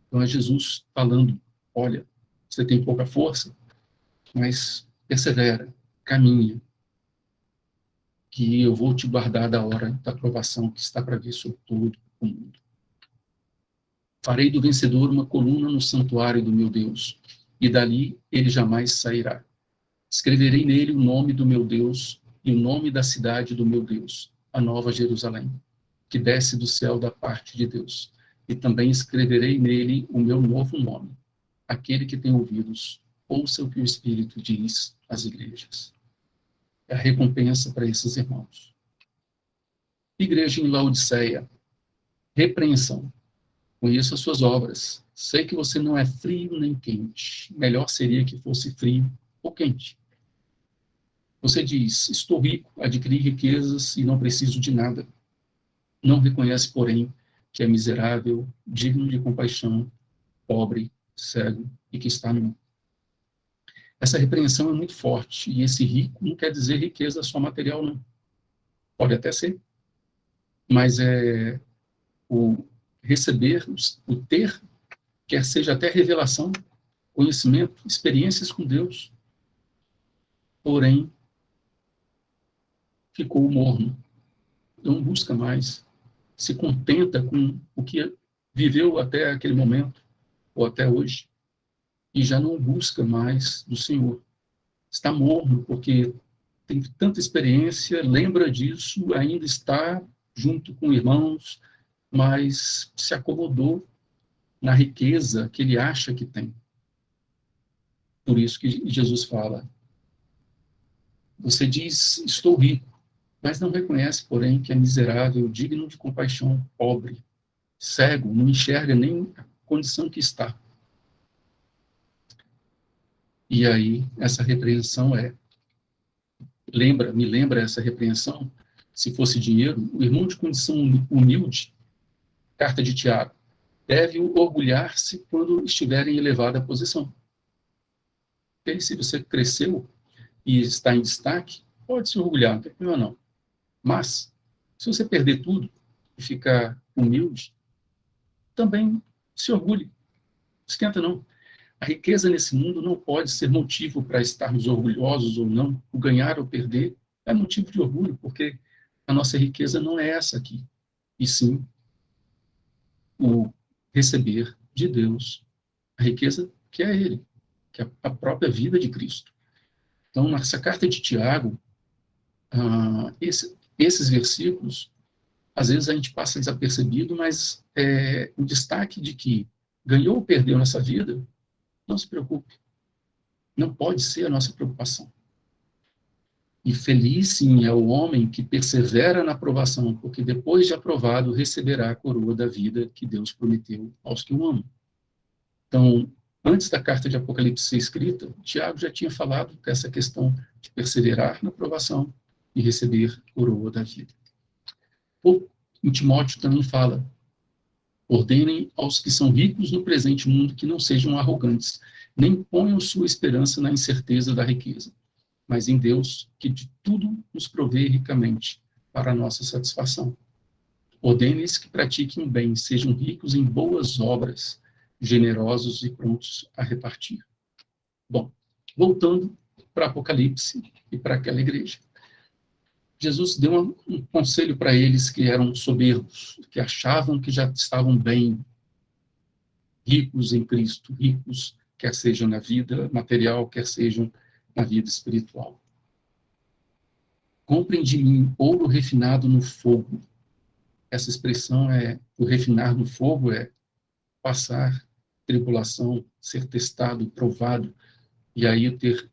Então, é Jesus falando, olha, você tem pouca força, mas persevera, caminha, que eu vou te guardar da hora da provação que está para vir sobre todo o mundo. Farei do vencedor uma coluna no santuário do meu Deus, e dali ele jamais sairá. Escreverei nele o nome do meu Deus e o nome da cidade do meu Deus, a Nova Jerusalém, que desce do céu da parte de Deus. E também escreverei nele o meu novo nome. Aquele que tem ouvidos, ouça o que o Espírito diz às igrejas. É a recompensa para esses irmãos. Igreja em Laodiceia, repreensão. Conheço as suas obras. Sei que você não é frio nem quente. Melhor seria que fosse frio ou quente. Você diz, estou rico, adquiri riquezas e não preciso de nada. Não reconhece, porém, que é miserável, digno de compaixão, pobre, cego e que está nu. Essa repreensão é muito forte, e esse rico não quer dizer riqueza só material, não. Pode até ser, mas é o receber, o ter, quer seja até revelação, conhecimento, experiências com Deus, porém, ficou morno, não busca mais, se contenta com o que viveu até aquele momento, ou até hoje, e já não busca mais do Senhor. Está morno, porque tem tanta experiência, lembra disso, ainda está junto com irmãos, mas se acomodou na riqueza que ele acha que tem. Por isso que Jesus fala, você diz, estou rico, mas não reconhece, porém, que é miserável, digno de compaixão, pobre, cego, não enxerga nem a condição que está. E aí, essa repreensão me lembra essa repreensão, se fosse dinheiro, o irmão de condição humilde, carta de Tiago, deve orgulhar-se quando estiver em elevada posição. E aí, se você cresceu e está em destaque, pode se orgulhar, não tem problema não. Mas, se você perder tudo e ficar humilde, também se orgulhe. Não esquenta não. A riqueza nesse mundo não pode ser motivo para estarmos orgulhosos ou não. O ganhar ou perder é motivo de orgulho, porque a nossa riqueza não é essa aqui. E sim, o receber de Deus a riqueza que é Ele, que é a própria vida de Cristo. Então, nessa carta de Tiago, esses versículos, às vezes a gente passa desapercebido, mas o destaque de que ganhou ou perdeu nessa vida, não se preocupe. Não pode ser a nossa preocupação. E feliz, sim, é o homem que persevera na aprovação, porque depois de aprovado, receberá a coroa da vida que Deus prometeu aos que o amam. Então, antes da carta de Apocalipse ser escrita, Tiago já tinha falado dessa questão de perseverar na aprovação e receber a coroa da vida. O Timóteo também fala, ordenem aos que são ricos no presente mundo que não sejam arrogantes, nem ponham sua esperança na incerteza da riqueza, mas em Deus, que de tudo nos provê ricamente, para a nossa satisfação. Ordene-lhes que pratiquem o bem, sejam ricos em boas obras, generosos e prontos a repartir. Bom, voltando para Apocalipse e para aquela igreja. Jesus deu um conselho para eles que eram soberbos, que achavam que já estavam bem, ricos em Cristo, ricos, quer sejam na vida material, quer sejam na vida espiritual. Comprem de mim ouro refinado no fogo. Essa expressão o refinar no fogo passar tribulação, ser testado, provado, e aí ter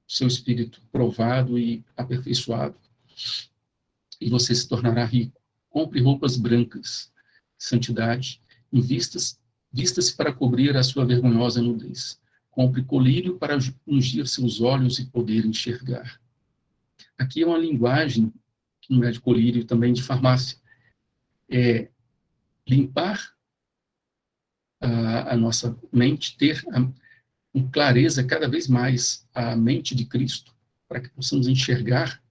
seu espírito provado e aperfeiçoado. E você se tornará rico. Compre roupas brancas, santidade, e vista-se para cobrir a sua vergonhosa nudez. Compre colírio para ungir seus olhos e poder enxergar. Aqui é uma linguagem no médico colírio também de farmácia, é limpar a nossa mente, ter com clareza cada vez mais a mente de Cristo, para que possamos enxergar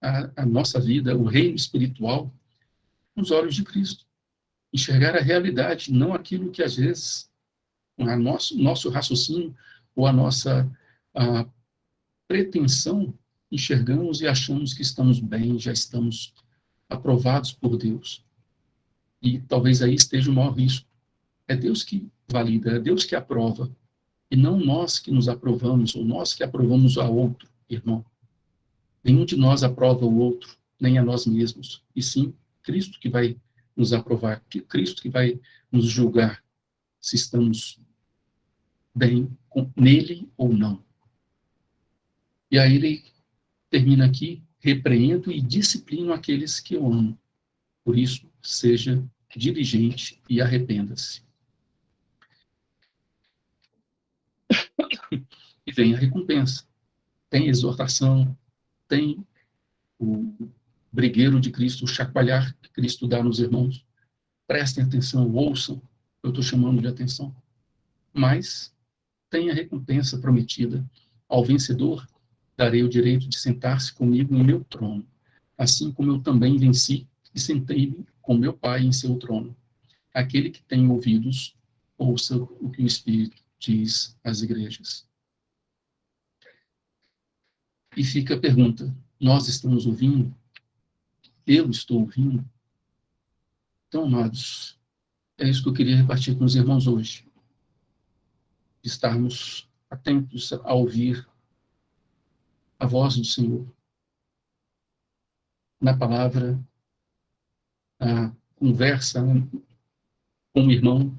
a nossa vida, o reino espiritual, com os olhos de Cristo. Enxergar a realidade, não aquilo que às vezes a nosso raciocínio ou a nossa pretensão enxergamos e achamos que estamos bem, já estamos aprovados por Deus. E talvez aí esteja o maior risco. É Deus que valida, é Deus que aprova, e não nós que nos aprovamos, ou nós que aprovamos a outro, irmão. Nenhum de nós aprova o outro, nem a nós mesmos, e sim Cristo que vai nos aprovar, Cristo que vai nos julgar se estamos bem nele ou não. E aí ele termina aqui, repreendo e disciplino aqueles que eu amo. Por isso, seja diligente e arrependa-se. E vem a recompensa. Tem exortação, tem o brigueiro de Cristo, o chacoalhar que Cristo dá nos irmãos. Prestem atenção, ouçam, eu estou chamando de atenção. Mas tem a recompensa prometida. Ao vencedor, darei o direito de sentar-se comigo em meu trono, assim como eu também venci e sentei-me com meu Pai em seu trono. Aquele que tem ouvidos, ouça o que o Espírito diz às igrejas. E fica a pergunta, nós estamos ouvindo? Eu estou ouvindo? Então, amados, é isso que eu queria repartir com os irmãos hoje. Estarmos atentos a ouvir a voz do Senhor. Na palavra, a conversa com o irmão,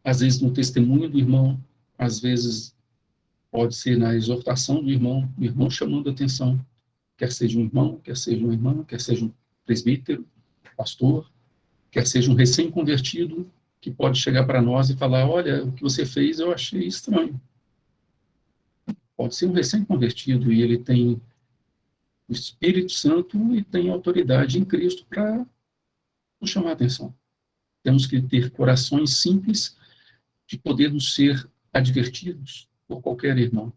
às vezes no testemunho do irmão, às vezes pode ser na exortação do irmão, o irmão chamando a atenção, quer seja um irmão, quer seja uma irmã, quer seja um presbítero, pastor, quer seja um recém-convertido, que pode chegar para nós e falar, olha, o que você fez eu achei estranho. Pode ser um recém-convertido e ele tem o Espírito Santo e tem autoridade em Cristo para nos chamar a atenção. Temos que ter corações simples de podermos ser advertidos por qualquer irmão.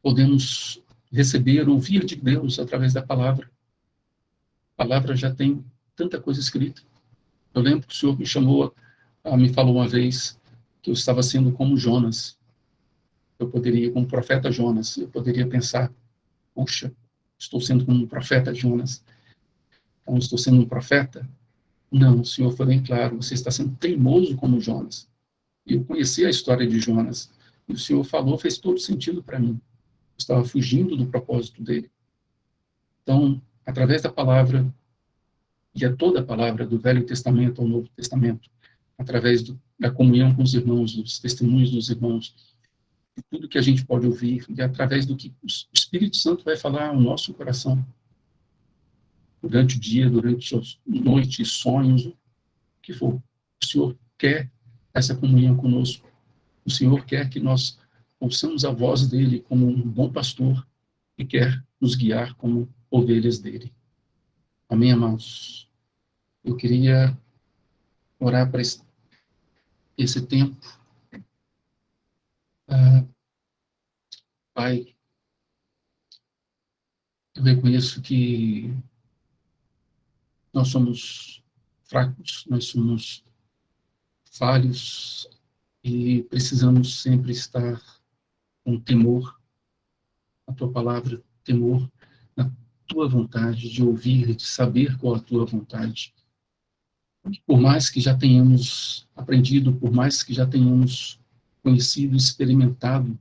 Podemos receber, ouvir de Deus através da palavra. A palavra já tem tanta coisa escrita. Eu lembro que o Senhor me falou uma vez que eu estava sendo como Jonas. Eu poderia, como profeta Jonas, eu poderia pensar, puxa, estou sendo como um profeta Jonas. Então, estou sendo um profeta? Não, o Senhor foi bem claro, você está sendo teimoso como Jonas. E eu conheci a história de Jonas. E o Senhor falou, fez todo sentido para mim. Eu estava fugindo do propósito dele. Então, através da palavra, e é toda a palavra, do Velho Testamento ao Novo Testamento, através da comunhão com os irmãos, dos testemunhos dos irmãos, de tudo que a gente pode ouvir, e através do que o Espírito Santo vai falar ao nosso coração, durante o dia, durante a noite, sonhos, o que for. O Senhor quer essa comunhão conosco. O Senhor quer que nós ouçamos a voz dele como um bom pastor e quer nos guiar como ovelhas dele. Amém, amados? Eu queria orar para esse tempo. Pai, eu reconheço que nós somos fracos, nós somos falhos e precisamos sempre estar com temor na tua palavra, temor na tua vontade, de ouvir, de saber qual a tua vontade. Por mais que já tenhamos aprendido, por mais que já tenhamos conhecido, experimentado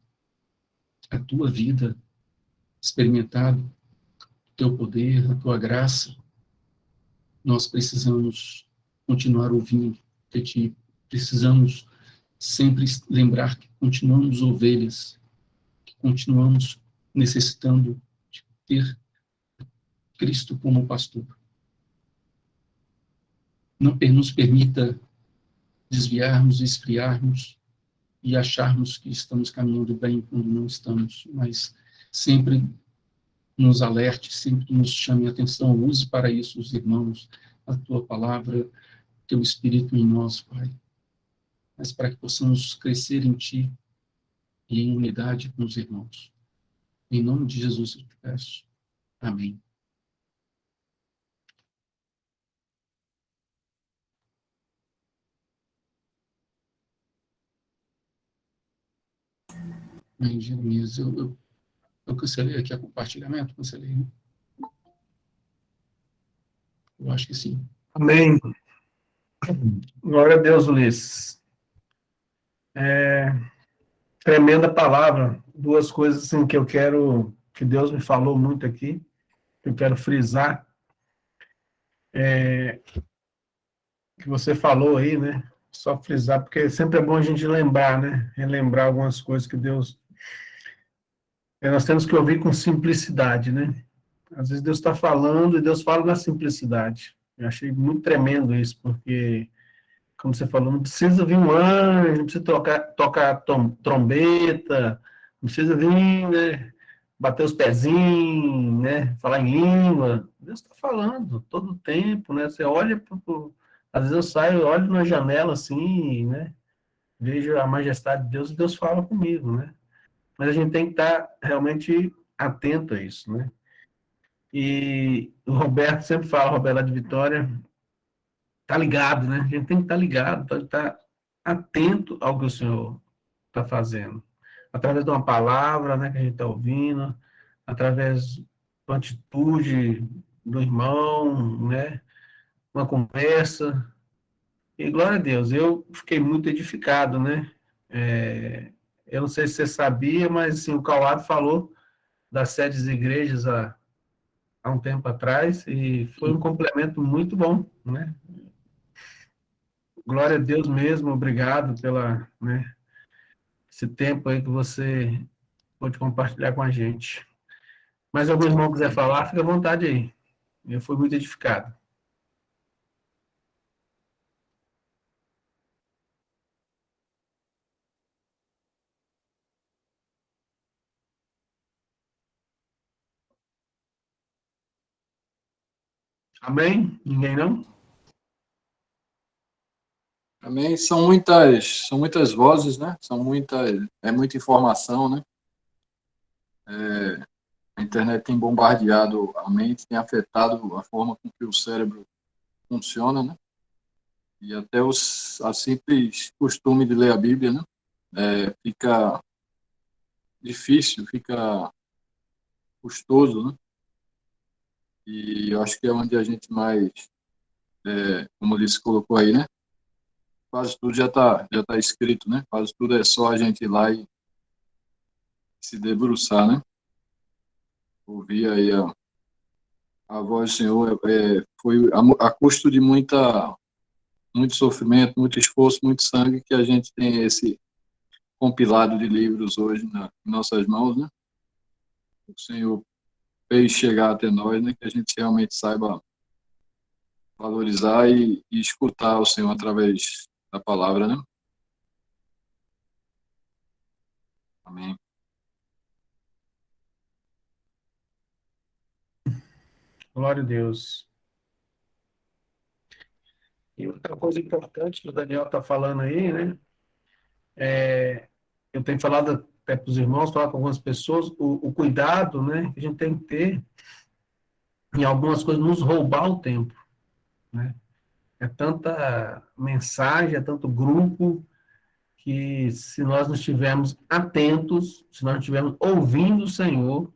a tua vida, experimentado o teu poder, a tua graça, nós precisamos continuar ouvindo de ti, precisamos sempre lembrar que continuamos ovelhas, que continuamos necessitando de ter Cristo como pastor. Não nos permita desviarmos, esfriarmos e acharmos que estamos caminhando bem quando não estamos, mas sempre nos alerte, sempre nos chame a atenção, use para isso os irmãos, a tua palavra, teu Espírito em nós, Pai, mas para que possamos crescer em Ti e em unidade com os irmãos. Em nome de Jesus eu te peço. Amém. Amém, Jeremias. Eu cancelei aqui a compartilhamento, cancelei, né? Eu acho que sim. Amém. Glória a Deus, Ulisses. Tremenda palavra. Duas coisas assim, que Deus me falou muito aqui, que eu quero frisar, que você falou aí, né? Só frisar, porque sempre é bom a gente lembrar, né? Relembrar algumas coisas que Deus... Nós temos que ouvir com simplicidade, né? Às vezes Deus está falando e Deus fala na simplicidade. Eu achei muito tremendo isso, porque, como você falou, não precisa vir um anjo, não precisa tocar trombeta, não precisa vir, né, bater os pezinhos, né, falar em língua. Deus está falando todo o tempo, né? Você olha, às vezes eu saio, olho na janela assim, né, vejo a majestade de Deus e Deus fala comigo, né? Mas a gente tem que estar realmente atento a isso, né? E o Roberto sempre fala, Roberto lá de Vitória, tá ligado, né? A gente tem que estar ligado, pode estar atento ao que o Senhor está fazendo. Através de uma palavra, né, que a gente está ouvindo, através de uma atitude do irmão, né, uma conversa. E glória a Deus, eu fiquei muito edificado, né? Eu não sei se você sabia, mas assim, o Cauado falou das sedes de igrejas há um tempo atrás, e foi um complemento muito bom, né? Glória a Deus mesmo, obrigado pela, né, esse tempo aí que você pode compartilhar com a gente. Mas algum irmão quiser falar, fica à vontade aí. Eu fui muito edificado. Amém? Ninguém não? Amém. São muitas vozes, né? É muita informação, né? A internet tem bombardeado a mente, tem afetado a forma com que o cérebro funciona, né? E até a simples costume de ler a Bíblia, né? Fica difícil, fica custoso, né? E eu acho que é onde a gente mais, como disse, colocou aí, né? Quase tudo já tá escrito, né? Quase tudo é só a gente ir lá e se debruçar, né? Ouvir aí a voz do Senhor foi a custo de muito sofrimento, muito esforço, muito sangue que a gente tem esse compilado de livros hoje em nossas mãos, né? O Senhor fez chegar até nós, né? Que a gente realmente saiba valorizar e escutar o Senhor através da palavra, né? Amém. Glória a Deus. E outra coisa importante que o Daniel está falando aí, né? Eu tenho falado até para os irmãos, falar com algumas pessoas, o cuidado, né? Que a gente tem que ter em algumas coisas, nos roubar o tempo, né? É tanta mensagem, é tanto grupo, que se nós não estivermos atentos, se nós não estivermos ouvindo o Senhor,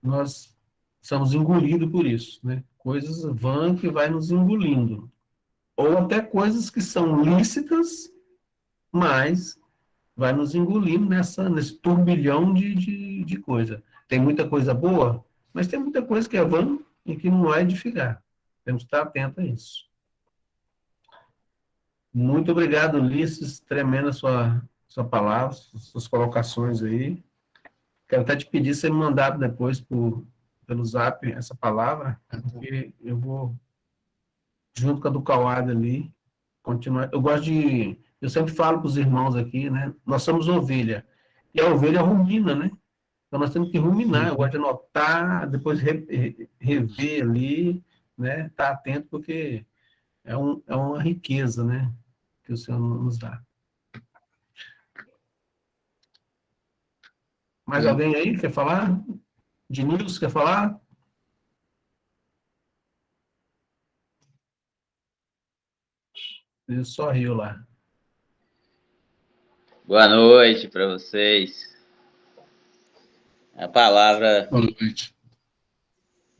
nós somos engolidos por isso, né? Coisas vãs que vai nos engolindo. Ou até coisas que são lícitas, mas vai nos engolindo nesse turbilhão de coisa. Tem muita coisa boa, mas tem muita coisa que é vã e que não vai edificar. Temos que estar atento a isso. Muito obrigado, Ulisses. Tremenda sua palavra, suas colocações aí. Quero até te pedir se você me mandar depois pelo zap essa palavra, porque eu vou, junto com a do Cauada ali, continuar. Eu sempre falo para os irmãos aqui, né? Nós somos ovelha. E a ovelha rumina, né? Então, nós temos que ruminar, eu gosto de anotar, depois rever ali, né? Estar atento, porque é uma riqueza, né? Que o Senhor nos dá. Mais alguém aí quer falar? Denilson, quer falar? Ele só riu lá. Boa noite para vocês. A palavra, Boa noite.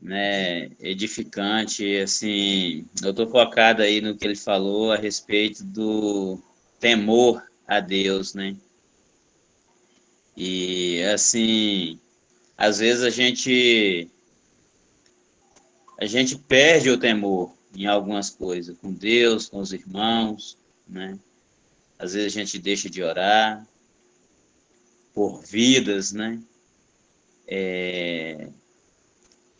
né, edificante, assim, eu estou focado aí no que ele falou a respeito do temor a Deus, né? E, assim, às vezes a gente perde o temor em algumas coisas, com Deus, com os irmãos, né? Às vezes a gente deixa de orar por vidas, né?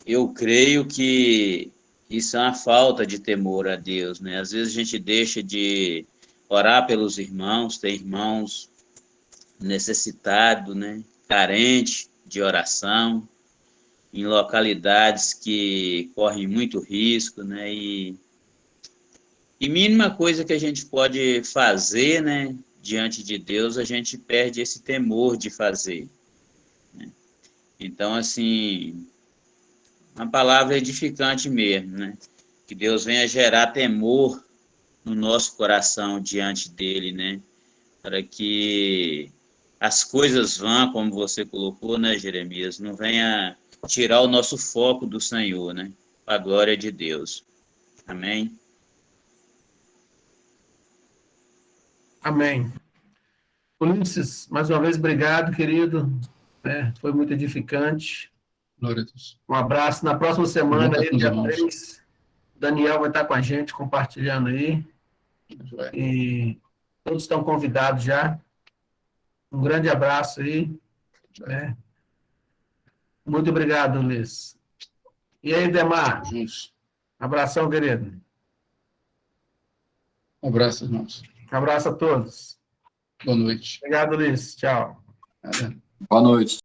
Eu creio que isso é uma falta de temor a Deus, né? Às vezes a gente deixa de orar pelos irmãos, tem irmãos necessitados, né? Carente de oração, em localidades que correm muito risco, né? E mínima coisa que a gente pode fazer, né? Diante de Deus, a gente perde esse temor de fazer. Então, assim, uma palavra edificante mesmo, né? Que Deus venha gerar temor no nosso coração diante dele, né? Para que as coisas vão, como você colocou, né, Jeremias, não venha tirar o nosso foco do Senhor, né? Para a glória de Deus. Amém? Amém. Ulisses, mais uma vez, obrigado, querido. Foi muito edificante. Glória a Deus. Um abraço. Na próxima semana, aí, dia irmãos. 3, Daniel vai estar com a gente, compartilhando aí. E todos estão convidados já. Um grande abraço aí. Né? Muito obrigado, Ulisses. E aí, Demar? Juntos. Abração, querido. Um abraço, irmãos. Um abraço a todos. Boa noite. Obrigado, Ulisses. Tchau. Nada. Boa noite.